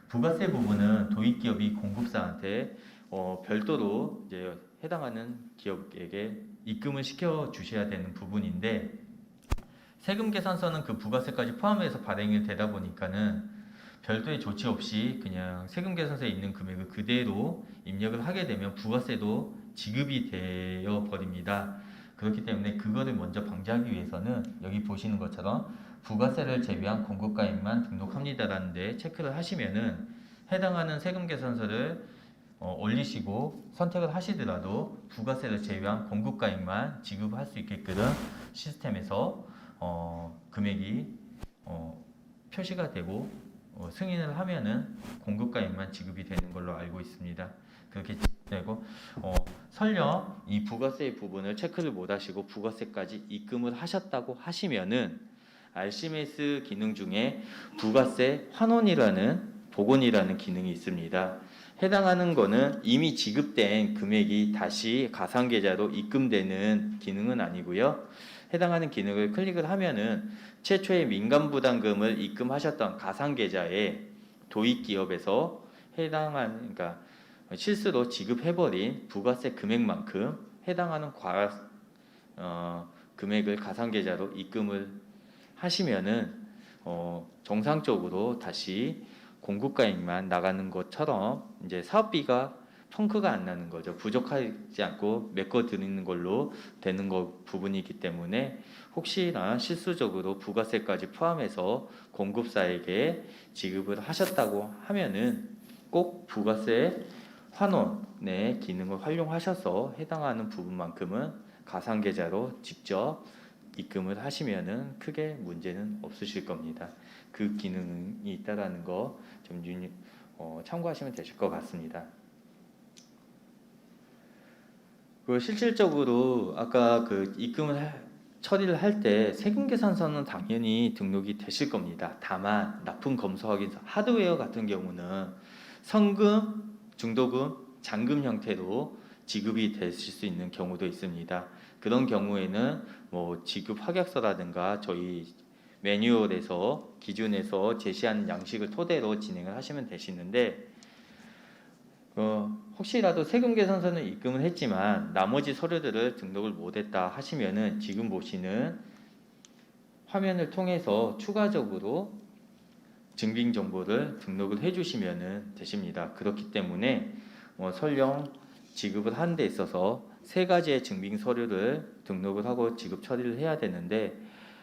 부가세 부분은 도입기업이 공급사한테 별도로 이제 해당하는 기업에게 입금을 시켜 주셔야 되는 부분인데, 세금 계산서는 그 부가세까지 포함해서 발행이 되다 보니까는 별도의 조치 없이 그냥 세금 계산서에 있는 금액을 그대로 입력을 하게 되면 부가세도 지급이 되어 버립니다. 그렇기 때문에 그거를 먼저 방지하기 위해서는 여기 보시는 것처럼 부가세를 제외한 공급가액만 등록합니다라는 데 체크를 하시면은 해당하는 세금 계산서를 올리시고 선택을 하시더라도 부가세를 제외한 공급가액만 지급할 수 있게끔 시스템에서 금액이 표시가 되고 승인을 하면은 공급가액만 지급이 되는 걸로 알고 있습니다. 그렇게 되고 설령 이 부가세 부분을 체크를 못 하시고 부가세까지 입금을 하셨다고 하시면은 RCMS 기능 중에 부가세 환원이라는 복원이라는 기능이 있습니다. 해당하는 거는 이미 지급된 금액이 다시 가상계좌로 입금되는 기능은 아니고요. 해당하는 기능을 클릭을 하면은 최초의 민간부담금을 입금하셨던 가상계좌에 도입기업에서 해당하는, 그러니까 실수로 지급해버린 부가세 금액만큼 해당하는 금액을 가상계좌로 입금을 하시면은 정상적으로 다시 공급가액만 나가는 것처럼 이제 사업비가 펑크가 안 나는 거죠. 부족하지 않고 메꿔 드리는 걸로 되는 부분이기 때문에 혹시나 실수적으로 부가세까지 포함해서 공급사에게 지급을 하셨다고 하면은 꼭 부가세 환원의 기능을 활용하셔서 해당하는 부분만큼은 가상계좌로 직접 입금을 하시면은 크게 문제는 없으실 겁니다. 그 기능이 있다라는 거 좀 참고하시면 되실 것 같습니다. 그 실질적으로 아까 그 입금을 처리를 할 때 세금계산서는 당연히 등록이 되실 겁니다. 다만 납품 검수 확인서 하드웨어 같은 경우는 성금, 중도금, 잔금 형태로 지급이 되실 수 있는 경우도 있습니다. 그런 경우에는 뭐 지급 확약서라든가 저희 매뉴얼에서 기준에서 제시한 양식을 토대로 진행을 하시면 되시는데 혹시라도 세금계산서는 입금을 했지만 나머지 서류들을 등록을 못했다 하시면은 지금 보시는 화면을 통해서 추가적으로 증빙 정보를 등록을 해주시면 되십니다. 그렇기 때문에 설령 지급을 하는 데 있어서 3가지의 증빙 서류를 등록을 하고 지급 처리를 해야 되는데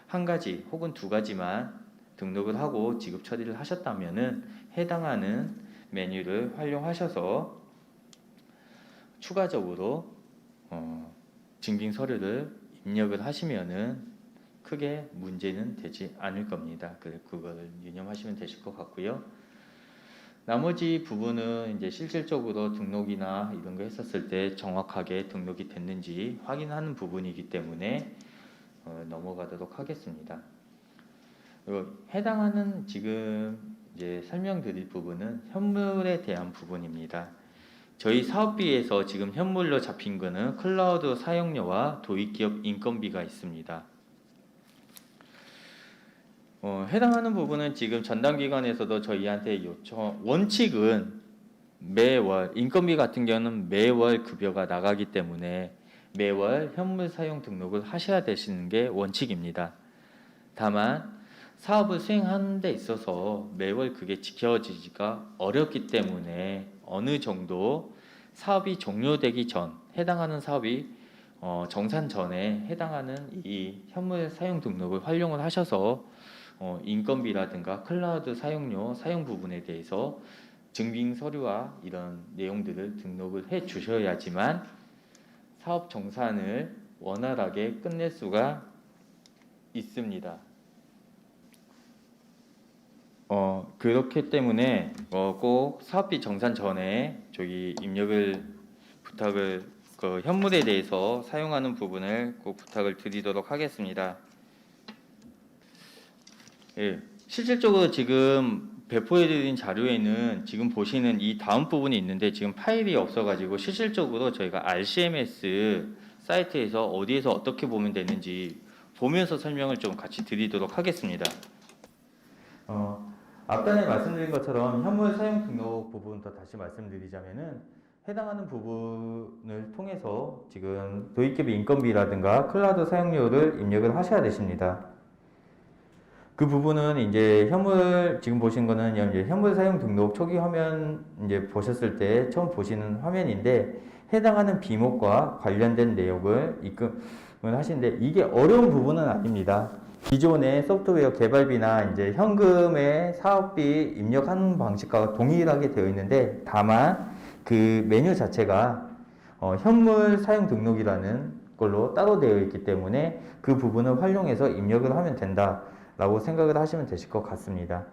1가지 혹은 2가지만 등록을 하고 지급 처리를 하셨다면은 해당하는 메뉴를 활용하셔서 추가적으로 증빙 서류를 입력을 하시면은 크게 문제는 되지 않을 겁니다. 그거를 유념하시면 되실 것 같고요. 나머지 부분은 이제 실질적으로 등록이나 이런 거 했었을 때 정확하게 등록이 됐는지 확인하는 부분이기 때문에 넘어가도록 하겠습니다. 그리고 해당하는 지금 이제 설명드릴 부분은 현물에 대한 부분입니다. 저희 사업비에서 지금 현물로 잡힌 거는 클라우드 사용료와 도입기업 인건비가 있습니다. 해당하는 부분은 지금 전담기관에서도 저희한테 원칙은 매월, 인건비 같은 경우는 매월 급여가 나가기 때문에 매월 현물 사용 등록을 하셔야 되시는 게 원칙입니다. 다만 사업을 수행하는 데 있어서 매월 그게 지켜지기가 어렵기 때문에 어느 정도 사업이 종료되기 전, 해당하는 사업이 정산 전에 해당하는 이 현물 사용 등록을 활용을 하셔서 인건비라든가 클라우드 사용료 사용 부분에 대해서 증빙 서류와 이런 내용들을 등록을 해 주셔야지만 사업 정산을 원활하게 끝낼 수가 있습니다. 그렇기 때문에 꼭 사업비 정산 전에 저기 입력을 부탁을 현물에 대해서 사용하는 부분을 꼭 부탁을 드리도록 하겠습니다. 예, 실질적으로 지금 배포해드린 자료에는 지금 보시는 이 다음 부분이 있는데 지금 파일이 없어가지고 실질적으로 저희가 RCMS 사이트에서 어디에서 어떻게 보면 되는지 보면서 설명을 좀 같이 드리도록 하겠습니다. 앞단에 말씀드린 것처럼 현물 사용 등록 부분부터 다시 말씀드리자면은 해당하는 부분을 통해서 지금 도입기업 인건비라든가 클라우드 사용료를 입력을 하셔야 되십니다. 그 부분은 이제 현물 지금 보신 거는 이제 현물 사용 등록 초기 화면 이제 보셨을 때 처음 보시는 화면인데 해당하는 비목과 관련된 내용을 입금을 하시는데 이게 어려운 부분은 아닙니다. 기존의 소프트웨어 개발비나 이제 현금의 사업비 입력하는 방식과 동일하게 되어 있는데 다만 그 메뉴 자체가 현물 사용 등록이라는 걸로 따로 되어 있기 때문에 그 부분을 활용해서 입력을 하면 된다라고 생각을 하시면 되실 것 같습니다.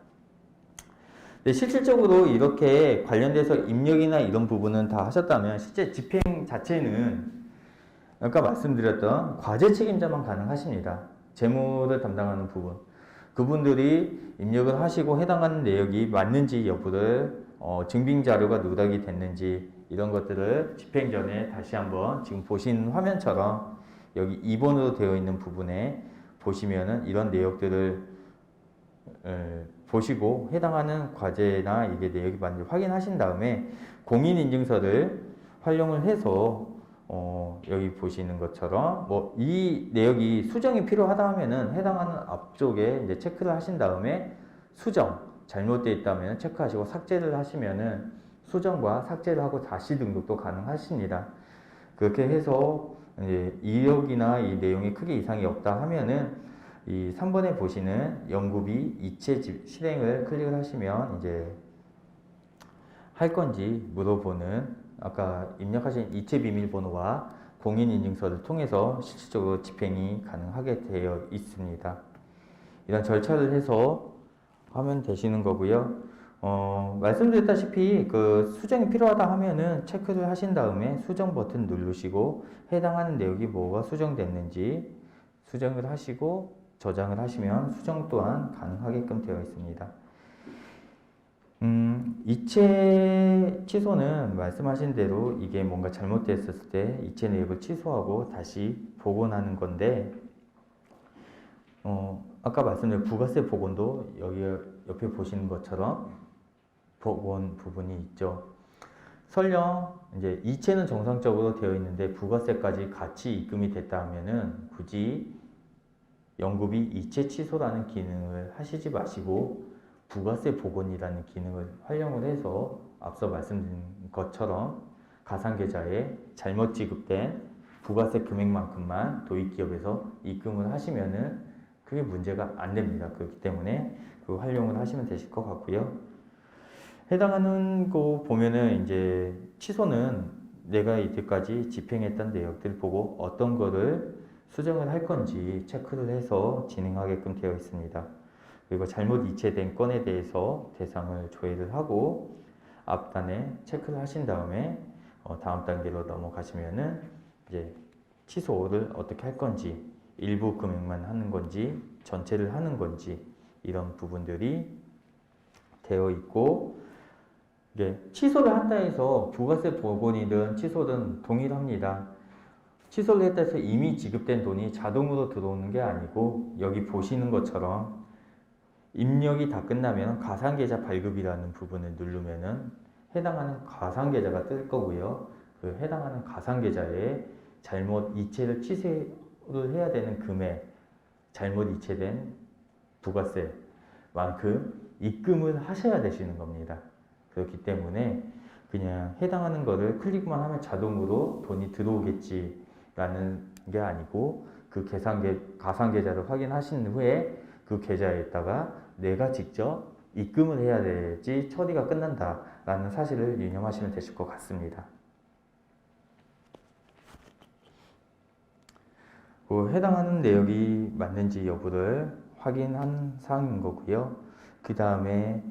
근데 실질적으로 이렇게 관련돼서 입력이나 이런 부분은 다 하셨다면 실제 집행 자체는 아까 말씀드렸던 과제 책임자만 가능하십니다. 재무를 담당하는 부분. 그분들이 입력을 하시고 해당하는 내역이 맞는지 여부를 증빙 자료가 누락이 됐는지 이런 것들을 집행 전에 다시 한번 지금 보신 화면처럼 여기 2번으로 되어 있는 부분에 보시면은 이런 내역들을 보시고 해당하는 과제나 이게 내역이 맞는지 확인하신 다음에 공인인증서를 활용을 해서 여기 보시는 것처럼 뭐 이 내역이 수정이 필요하다 하면은 해당하는 앞쪽에 이제 체크를 하신 다음에 수정 잘못되어 있다면 체크하시고 삭제를 하시면은 수정과 삭제를 하고 다시 등록도 가능하십니다. 그렇게 해서 이제 이력이나 이 내용에 크게 이상이 없다 하면은 이 3번에 보시는 연구비 이체 실행을 클릭을 하시면 이제 할 건지 물어보는 아까 입력하신 이체 비밀번호와 공인인증서를 통해서 실질적으로 집행이 가능하게 되어 있습니다. 이런 절차를 해서 하면 되시는 거고요. 말씀드렸다시피 그 수정이 필요하다 하면은 체크를 하신 다음에 수정 버튼 누르시고 해당하는 내역이 뭐가 수정됐는지 수정을 하시고 저장을 하시면 수정 또한 가능하게끔 되어 있습니다. 이체 취소는 말씀하신 대로 이게 뭔가 잘못됐었을 때 이체 내역을 취소하고 다시 복원하는 건데 아까 말씀드린 부가세 복원도 여기 옆에 보시는 것처럼 복원 부분이 있죠. 설령 이제 이체는 정상적으로 되어 있는데 부가세까지 같이 입금이 됐다 하면은 굳이 연구비 이체 취소라는 기능을 하시지 마시고 부가세 복원이라는 기능을 활용을 해서 앞서 말씀드린 것처럼 가상계좌에 잘못 지급된 부가세 금액만큼만 도입기업에서 입금을 하시면은 그게 문제가 안 됩니다. 그렇기 때문에 그 활용을 하시면 되실 것 같고요. 해당하는 거 보면은 이제 취소는 내가 이때까지 집행했던 내역들 보고 어떤 거를 수정을 할 건지 체크를 해서 진행하게끔 되어 있습니다. 그리고 잘못 이체된 건에 대해서 대상을 조회를 하고 앞단에 체크를 하신 다음에 다음 단계로 넘어가시면은 이제 취소를 어떻게 할 건지 일부 금액만 하는 건지 전체를 하는 건지 이런 부분들이 되어 있고 이게 취소를 한다 해서 부가세 복원이든 취소든 동일합니다. 취소를 했다 해서 이미 지급된 돈이 자동으로 들어오는 게 아니고 여기 보시는 것처럼 입력이 다 끝나면 가상계좌 발급이라는 부분을 누르면은 해당하는 가상계좌가 뜰 거고요. 그 해당하는 가상계좌에 잘못 이체를 취소를 해야 되는 금액, 잘못 이체된 부가세만큼 입금을 하셔야 되시는 겁니다. 그렇기 때문에 그냥 해당하는 거를 클릭만 하면 자동으로 돈이 들어오겠지라는 게 아니고 그 가상계좌를 확인하신 후에 그 계좌에다가 내가 직접 입금을 해야 되지 처리가 끝난다라는 사실을 유념하시면 되실 것 같습니다. 그 해당하는 내역이 맞는지 여부를 확인한 사항인 거고요. 그 다음에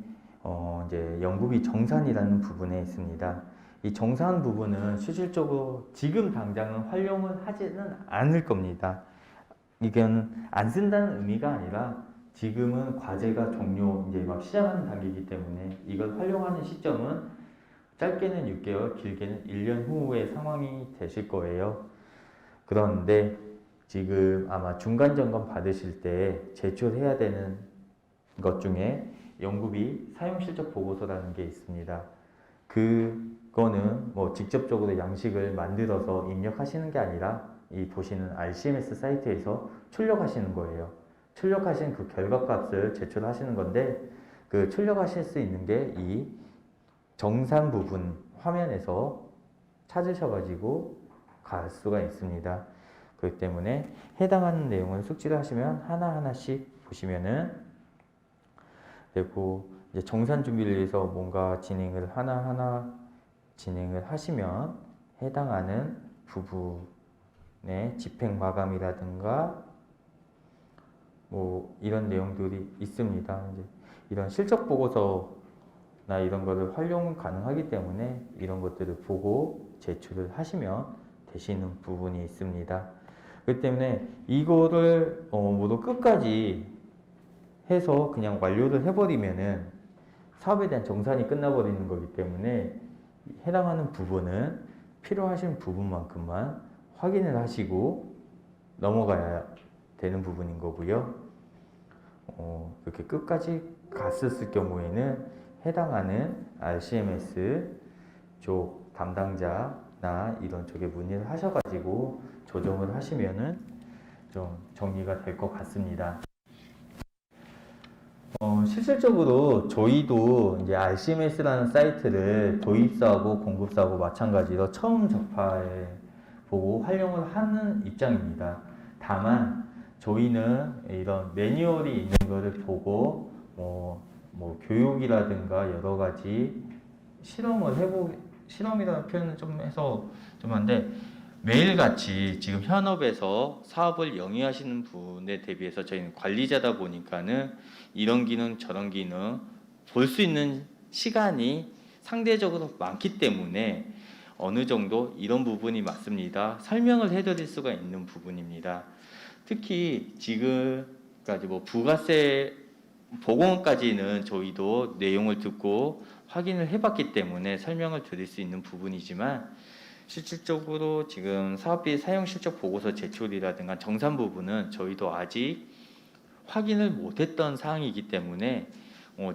이제 연구비 정산이라는 부분에 있습니다. 이 정산 부분은 실질적으로 지금 당장은 활용을 하지는 않을 겁니다. 이건 안 쓴다는 의미가 아니라 지금은 과제가 종료 이제 막 시작하는 단계이기 때문에 이걸 활용하는 시점은 짧게는 6개월, 길게는 1년 후의 상황이 되실 거예요. 그런데 지금 아마 중간 점검 받으실 때 제출해야 되는 것 중에 연구비 사용 실적 보고서라는 게 있습니다. 그거는 뭐 직접적으로 양식을 만들어서 입력하시는 게 아니라 이 보시는 RCMS 사이트에서 출력하시는 거예요. 출력하신 그 결과값을 제출하시는 건데 그 출력하실 수 있는 게 이 정산 부분 화면에서 찾으셔가지고 갈 수가 있습니다. 그렇기 때문에 해당하는 내용을 숙지를 하시면 하나하나씩 보시면은 되고 이제 정산 준비를 위해서 뭔가 진행을 하나하나 진행을 하시면 해당하는 부분의 집행 마감이라든가 뭐 이런 내용들이 있습니다. 이제 이런 실적 보고서 이런 거를 활용 가능하기 때문에 이런 것들을 보고 제출을 하시면 되시는 부분이 있습니다. 그렇기 때문에 이거를 모두 끝까지 해서 그냥 완료를 해버리면은 사업에 대한 정산이 끝나버리는 거기 때문에 해당하는 부분은 필요하신 부분만큼만 확인을 하시고 넘어가야 되는 부분인 거고요. 그렇게 끝까지 갔었을 경우에는 해당하는 RCMS 쪽 담당자나 이런 쪽에 문의를 하셔가지고 조정을 하시면은 좀 정리가 될 것 같습니다. 실질적으로 저희도 이제 RCMS라는 사이트를 도입사하고 공급사하고 마찬가지로 처음 접해 보고 활용을 하는 입장입니다. 다만 저희는 이런 매뉴얼이 있는 것을 보고 뭐 교육이라든가 여러 가지 실험이라는 표현은 좀 해서 좀 한데 매일같이 지금 현업에서 사업을 영위하시는 분에 대비해서 저희는 관리자다 보니까는 이런 기능 저런 기능 볼 수 있는 시간이 상대적으로 많기 때문에 어느 정도 이런 부분이 맞습니다. 설명을 해드릴 수가 있는 부분입니다. 특히 지금까지 뭐 부가세 보건까지는 저희도 내용을 듣고 확인을 해봤기 때문에 설명을 드릴 수 있는 부분이지만 실질적으로 지금 사업비 사용 실적 보고서 제출이라든가 정산 부분은 저희도 아직 확인을 못했던 사항이기 때문에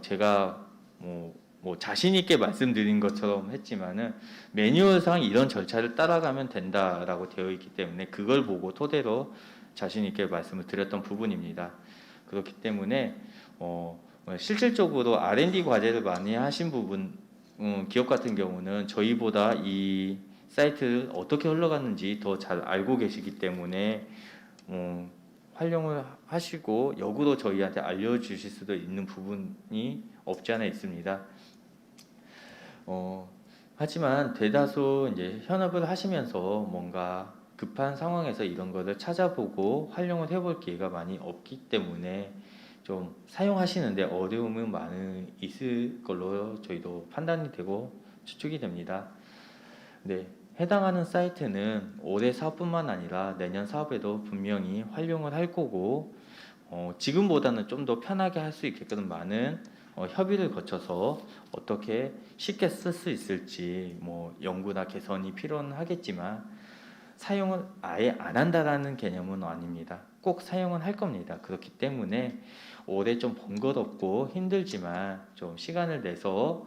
제가 뭐 자신 있게 말씀드린 것처럼 했지만은 매뉴얼상 이런 절차를 따라가면 된다라고 되어 있기 때문에 그걸 보고 토대로 자신 있게 말씀을 드렸던 부분입니다. 그렇기 때문에 실질적으로 R&D 과제를 많이 하신 부분 기업 같은 경우는 저희보다 이 사이트를 어떻게 흘러갔는지 더 잘 알고 계시기 때문에 활용을 하시고 역으로 저희한테 알려주실 수도 있는 부분이 없지 않아 있습니다. 하지만 대다수 이제 현업을 하시면서 뭔가 급한 상황에서 이런 것을 찾아보고 활용을 해볼 기회가 많이 없기 때문에 좀 사용하시는데 어려움은 많이 있을 걸로 저희도 판단이 되고 추측이 됩니다. 네, 해당하는 사이트는 올해 사업뿐만 아니라 내년 사업에도 분명히 활용을 할 거고 지금보다는 좀 더 편하게 할 수 있게끔 많은 협의를 거쳐서 어떻게 쉽게 쓸 수 있을지 뭐 연구나 개선이 필요는 하겠지만 사용을 아예 안 한다라는 개념은 아닙니다. 꼭 사용은 할 겁니다. 그렇기 때문에 올해 좀 번거롭고 힘들지만 좀 시간을 내서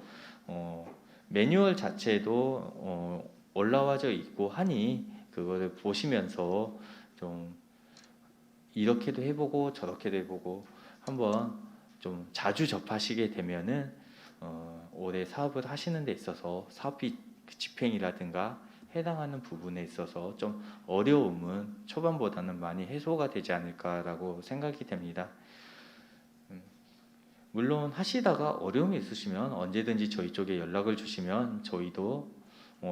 매뉴얼 자체도 올라와져 있고 하니 그거를 보시면서 좀 이렇게도 해보고 저렇게도 해보고 한번 좀 자주 접하시게 되면은 올해 사업을 하시는 데 있어서 사업비 집행이라든가 해당하는 부분에 있어서 좀 어려움은 초반보다는 많이 해소가 되지 않을까라고 생각이 됩니다. 물론 하시다가 어려움이 있으시면 언제든지 저희 쪽에 연락을 주시면 저희도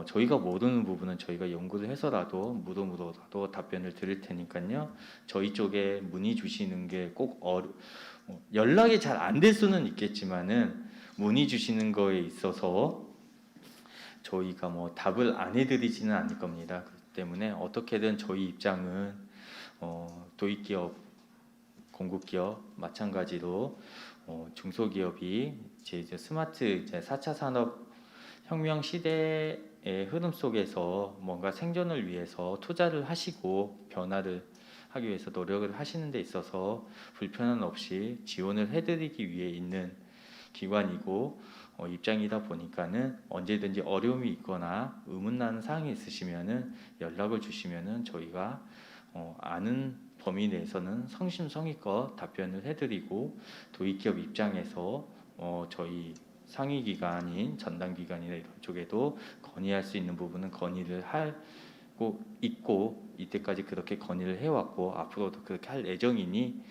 저희가 모르는 부분은 저희가 연구를 해서라도 무덤으로라도 답변을 드릴 테니까요. 저희 쪽에 문의 주시는 게 꼭 연락이 잘 안 될 수는 있겠지만은 문의 주시는 거에 있어서 저희가 뭐 답을 안 해드리지는 않을 겁니다. 그렇기 때문에 어떻게든 저희 입장은 도입기업, 공급기업 마찬가지로 중소기업이 이제 스마트 4차 산업 혁명 시대의 흐름 속에서 뭔가 생존을 위해서 투자를 하시고 변화를 하기 위해서 노력을 하시는 데 있어서 불편함 없이 지원을 해드리기 위해 있는 기관이고 입장이다 보니까는 언제든지 어려움이 있거나 의문나는 사항이 있으시면은 연락을 주시면은 저희가 아는 범위 내에서는 성심성의껏 답변을 해드리고 도입기업 입장에서 저희 상위 기관인 전담 기관이나 이런 쪽에도 건의할 수 있는 부분은 건의를 하고 있고 이때까지 그렇게 건의를 해왔고 앞으로도 그렇게 할 예정이니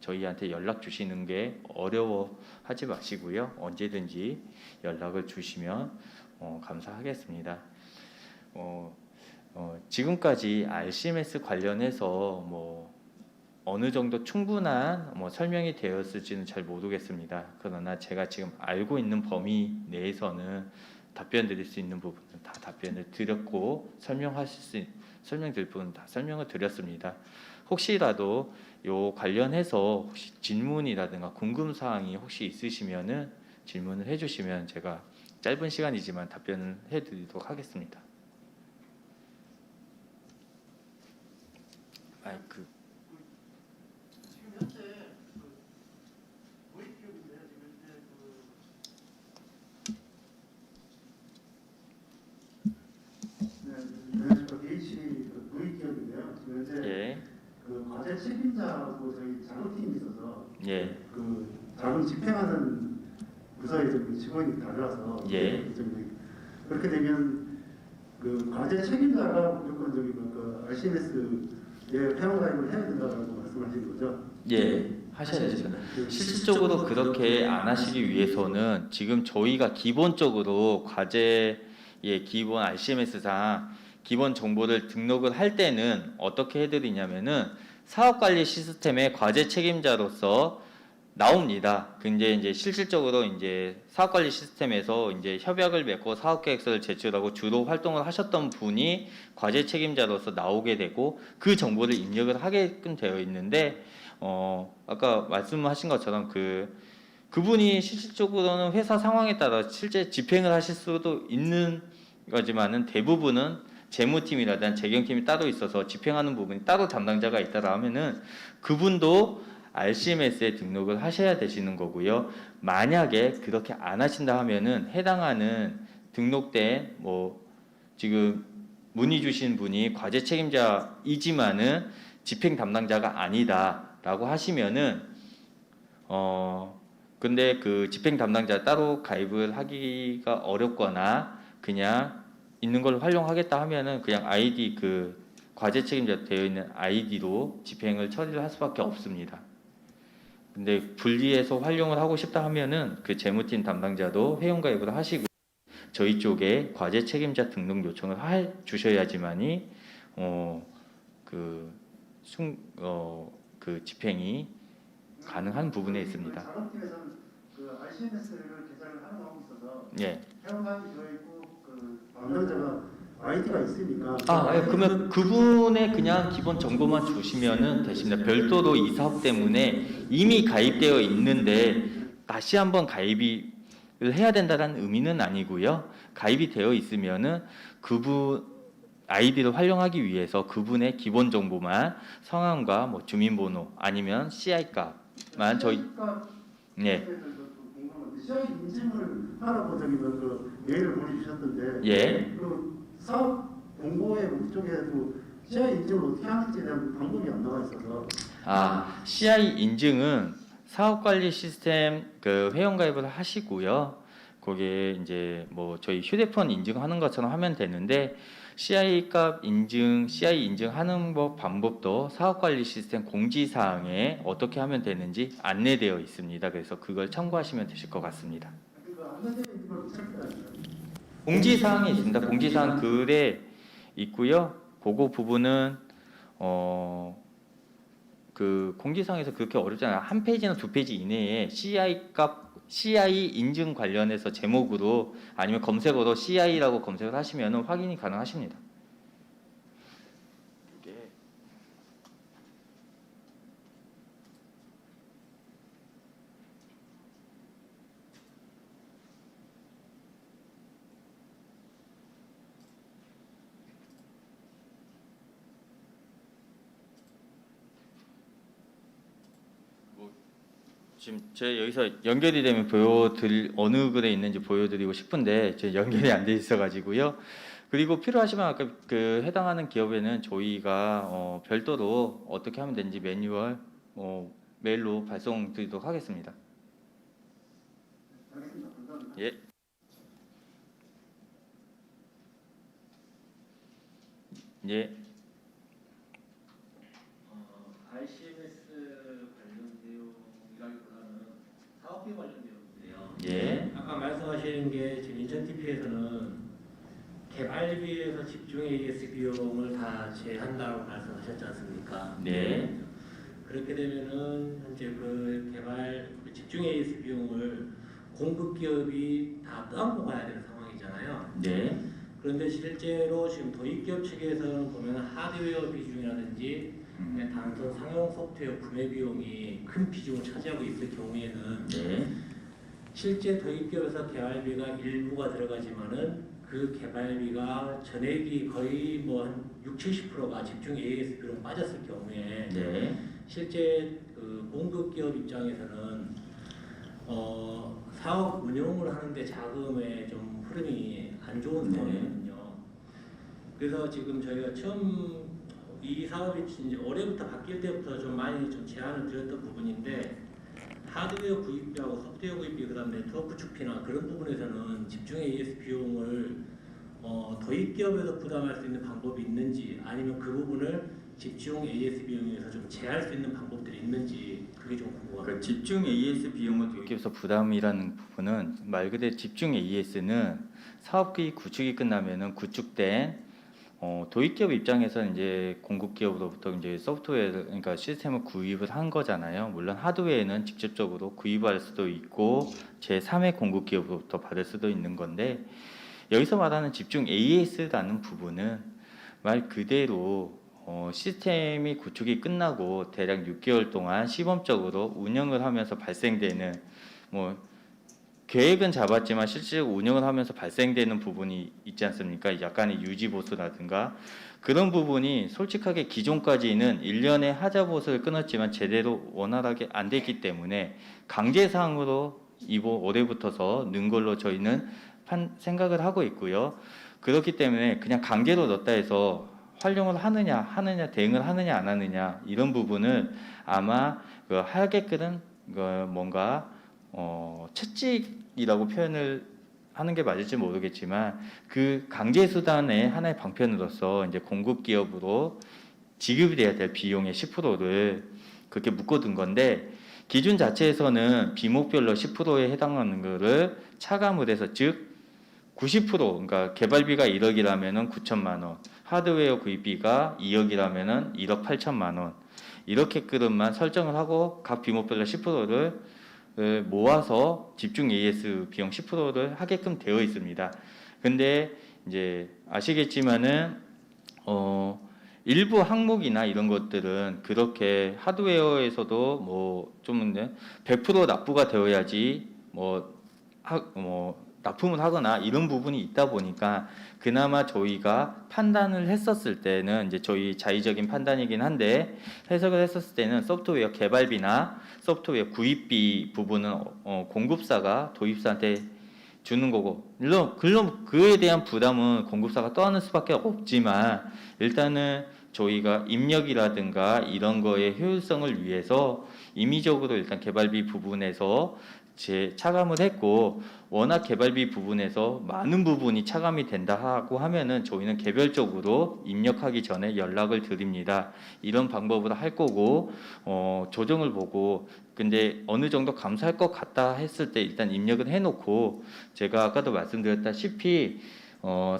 저희한테 연락 주시는 게 어려워하지 마시고요. 언제든지 연락을 주시면 감사하겠습니다. 지금까지 RCMS 관련해서 어느 정도 충분한 설명이 되었을지는 잘 모르겠습니다. 그러나 제가 지금 알고 있는 범위 내에서는 답변 드릴 수 있는 부분은 다 답변을 드렸고 설명드릴 부분은 다 설명을 드렸습니다. 혹시라도 요 관련해서 혹시 질문이라든가 궁금 사항이 혹시 있으시면은 질문을 해주시면 제가 짧은 시간이지만 답변을 해드리도록 하겠습니다. 마이크. 지금 현재 모의 기업인데요. 지금 현재 안녕하십니까. BH 모의 기업인데요. 지금 현재 예, 그 과제 책임자하고 저희 자문팀이 있어서 예, 그 자문 집행하는 부서의 좀 직원이 달라서 예. 좀 그렇게 되면 그 과제 책임자가 무조건 저기 그 RCMS에 회원가입을 해야 된다고 말씀하신 거죠? 예, 하셔야 되죠. 실질적으로 그렇게 안 하시기 위해서는 지금 저희가 기본적으로 과제의 기본 RCMS상 기본 정보를 등록을 할 때는 어떻게 해드리냐면은 사업관리 시스템의 과제 책임자로서 나옵니다. 근데 이제 실질적으로 이제 사업관리 시스템에서 이제 협약을 맺고 사업계획서를 제출하고 주로 활동을 하셨던 분이 과제 책임자로서 나오게 되고 그 정보를 입력을 하게끔 되어 있는데 아까 말씀하신 것처럼 그분이 실질적으로는 회사 상황에 따라 실제 집행을 하실 수도 있는 거지만은 대부분은 재무팀이라든지 재경팀이 따로 있어서 집행하는 부분이 따로 담당자가 있다라 하면은 그분도 RCMS에 등록을 하셔야 되시는 거고요. 만약에 그렇게 안 하신다 하면은 해당하는 등록된 지금 문의 주신 분이 과제 책임자이지만은 집행 담당자가 아니다라고 하시면은 근데 그 집행 담당자 따로 가입을 하기가 어렵거나 그냥 있는 걸 활용하겠다 하면은 그냥 아이디 그 과제 책임자 되어 있는 아이디로 집행을 처리를 할 수밖에 없습니다. 근데 분리해서 활용을 하고 싶다 하면은 그 재무팀 담당자도 회원가입을 하시고 저희 쪽에 과제 책임자 등록 요청을 주셔야지만이 그 집행이 가능한 부분에 있습니다. 자문팀에서는 그 RCMS를 개설을 하는 하고 있어서 예. 회원가입이 되어 있고 그 담당자가 아이디가 있으니까 그러면 그분의 그냥 기본 정보만 주시면은 되십니다. 별도로 이 사업 때문에 이미 가입되어 있는데 다시 한번 가입을 해야 된다는 의미는 아니고요. 가입이 되어 있으면은 그분 아이디를 활용하기 위해서 그분의 기본 정보만 성함과 주민번호 아니면 CI 값만 저희 예. CI 인증을 하라고 저기 그 메일을 보내주셨던데 예. 그 사업 공고의 목적에도 CI 인증을 어떻게 하는지에 대한 방법이 안 나와 있어서 CI 인증은 사업관리 시스템 그 회원가입을 하시고요. 거기에 이제 저희 휴대폰 인증하는 것처럼 하면 되는데 CI 값 인증, CI 인증하는 방법도 사업관리 시스템 공지사항에 어떻게 하면 되는지 안내되어 있습니다. 그래서 그걸 참고하시면 되실 것 같습니다. 공지사항이 있습니다. 공지사항 글에 있고요. 그거 부분은 그 공지사항에서 그렇게 어렵지 않아요. 한 페이지나 두 페이지 이내에 CI 인증 관련해서 제목으로 아니면 검색어로 CI라고 검색을 하시면 확인이 가능하십니다. 지금 제 여기서 연결이 되면 어느 글에 있는지 보여드리고 싶은데 제 연결이 안 돼 있어가지고요. 그리고 필요하시면 아까 그 해당하는 기업에는 저희가 별도로 어떻게 하면 되는지 매뉴얼 메일로 발송드리도록 하겠습니다. 예. 예. RCMS 관련 내용이라기보다는 사업비 관련 내용인데요. 예. 아까 말씀하시는 게 지금 인천 TP에서는 개발비에서 집중 AS 비용을 다 제한다고 말씀하셨지 않습니까? 네. 그렇게 되면은 현재 그 개발 그 집중 AS 비용을 공급 기업이 다 떠안고 가야 되는 상황이잖아요. 네. 그런데 실제로 지금 도입 기업 측에서는 보면 하드웨어 비중이라든지 단순 상용 소프트웨어 구매 비용이 큰 비중을 차지하고 있을 경우에는 네. 실제 도입 기업에서 개발비가 일부가 들어가지만은 그 개발비가 전액이 거의 뭐 한 60~70%가 집중 AS 비용 빠졌을 경우에 네. 실제 그 공급 기업 입장에서는 사업 운영을 하는데 자금의 좀 흐름이 안 좋은 상황이거든요. 그래서 지금 저희가 처음 이 사업이 이제 올해부터 바뀔 때부터 좀 많이 좀 제안을 드렸던 부분인데 하드웨어 구입비하고 소프트웨어 구입비 그다음 네트워크 축피나 그런 부분에서는 집중 AS 비용을 도입 기업에서 부담할 수 있는 방법이 있는지 아니면 그 부분을 집중 AS 비용에서 좀 제할 수 있는 방법들이 있는지 그게 좀 궁금합니다. 그 집중 AS 비용을 도입기업에서 부담이라는 부분은 말 그대로 집중 AS는 사업기 구축이 끝나면은 구축된 도입기업 입장에서는 이제 공급기업으로부터 이제 소프트웨어 그러니까 시스템을 구입을 한 거잖아요. 물론 하드웨어는 직접적으로 구입할 수도 있고 제3의 공급기업으로부터 받을 수도 있는 건데 여기서 말하는 집중 AS라는 부분은 말 그대로 시스템이 구축이 끝나고 대략 6개월 동안 시범적으로 운영을 하면서 발생되는 뭐 계획은 잡았지만 실질적으로 운영을 하면서 발생되는 부분이 있지 않습니까? 약간의 유지 보수라든가 그런 부분이 솔직하게 기존까지는 1년에 하자봇을 끊었지만 제대로 원활하게 안 됐기 때문에 강제사항으로 이번 올해부터서 넣은 걸로 저희는 생각을 하고 있고요. 그렇기 때문에 그냥 강제로 넣었다 해서 활용을 하느냐 대응을 하느냐 안 하느냐 이런 부분은 아마 그 하게끔 뭔가 채찍이라고 표현을 하는 게 맞을지 모르겠지만 그 강제 수단의 하나의 방편으로서 이제 공급 기업으로 지급이 돼야 될 비용의 10%를 그렇게 묶어둔 건데 기준 자체에서는 비목별로 10%에 해당하는 거를 차감을 해서 즉 90% 그러니까 개발비가 1억이라면은 9천만 원, 하드웨어 구입비가 2억이라면은 1억 8천만 원 이렇게끔만 설정을 하고 각 비목별로 10%를 모아서 집중 AS 비용 10%를 하게끔 되어 있습니다. 근데 이제 아시겠지만은 일부 항목이나 이런 것들은 그렇게 하드웨어에서도 뭐 좀 100% 납부가 되어야지 납품을 하거나 이런 부분이 있다 보니까 그나마 저희가 판단을 했었을 때는 이제 저희 자의적인 판단이긴 한데 해석을 했었을 때는 소프트웨어 개발비나 소프트웨어 구입비 부분은 공급사가 도입사한테 주는 거고 물론 그에 대한 부담은 공급사가 떠안을 수밖에 없지만 일단은 저희가 입력이라든가 이런 거의 효율성을 위해서 임의적으로 일단 개발비 부분에서 차감을 했고 워낙 개발비 부분에서 많은 부분이 차감이 된다 하고 하면은 저희는 개별적으로 입력하기 전에 연락을 드립니다. 이런 방법으로 할 거고 조정을 보고 근데 어느 정도 감소할 것 같다 했을 때 일단 입력을 해놓고 제가 아까도 말씀드렸다시피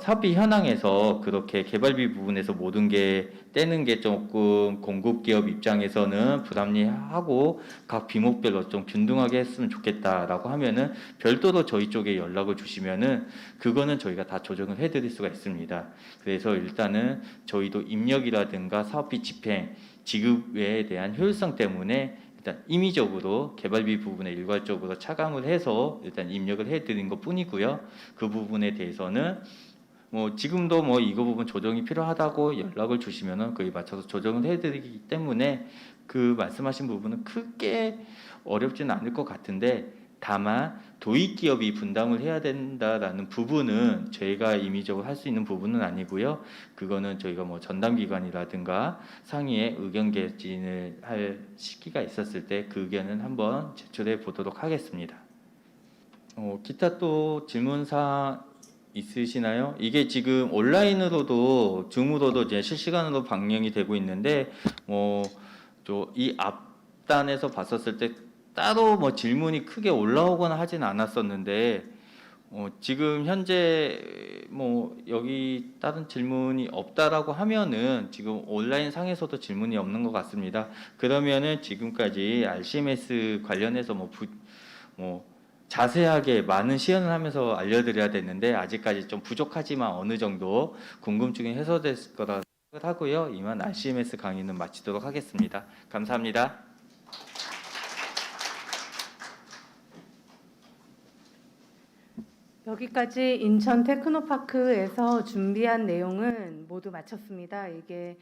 사업비 현황에서 그렇게 개발비 부분에서 모든 게 떼는 게 조금 공급기업 입장에서는 부담리하고 각 비목별로 좀 균등하게 했으면 좋겠다라고 하면은 별도로 저희 쪽에 연락을 주시면은 그거는 저희가 다 조정을 해드릴 수가 있습니다. 그래서 일단은 저희도 입력이라든가 사업비 집행, 지급에 대한 효율성 때문에 일단 임의적으로 개발비 부분에 일괄적으로 차감을 해서 일단 입력을 해드린 것 뿐이고요. 그 부분에 대해서는 지금도 이거 부분 조정이 필요하다고 연락을 주시면은 거기에 맞춰서 조정을 해드리기 때문에 그 말씀하신 부분은 크게 어렵지는 않을 것 같은데 다만 도입 기업이 분담을 해야 된다라는 부분은 저희가 임의적으로 할 수 있는 부분은 아니고요. 그거는 저희가 전담 기관이라든가 상위에 의견 개진을 할 시기가 있었을 때 그 의견은 한번 제출해 보도록 하겠습니다. 기타 또 질문사항 있으시나요? 이게 지금 온라인으로도 줌으로도 이제 실시간으로 방영이 되고 있는데 이 앞단에서 봤었을 때 따로 질문이 크게 올라오거나 하진 않았었는데 지금 현재 뭐 여기 다른 질문이 없다라고 하면은 지금 온라인 상에서도 질문이 없는 것 같습니다. 그러면은 지금까지 RCMS 관련해서 뭐 자세하게 많은 시연을 하면서 알려드려야 되는데 아직까지 좀 부족하지만 어느 정도 궁금증이 해소될 거라 생각하고요. 이만 RCMS 강의는 마치도록 하겠습니다. 감사합니다. 여기까지 인천 테크노파크에서 준비한 내용은 모두 마쳤습니다. 이게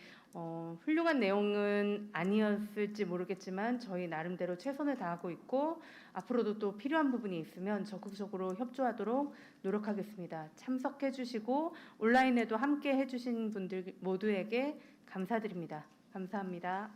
훌륭한 내용은 아니었을지 모르겠지만 저희 나름대로 최선을 다하고 있고 앞으로도 또 필요한 부분이 있으면 적극적으로 협조하도록 노력하겠습니다. 참석해 주시고 온라인에도 함께 해주신 분들 모두에게 감사드립니다. 감사합니다.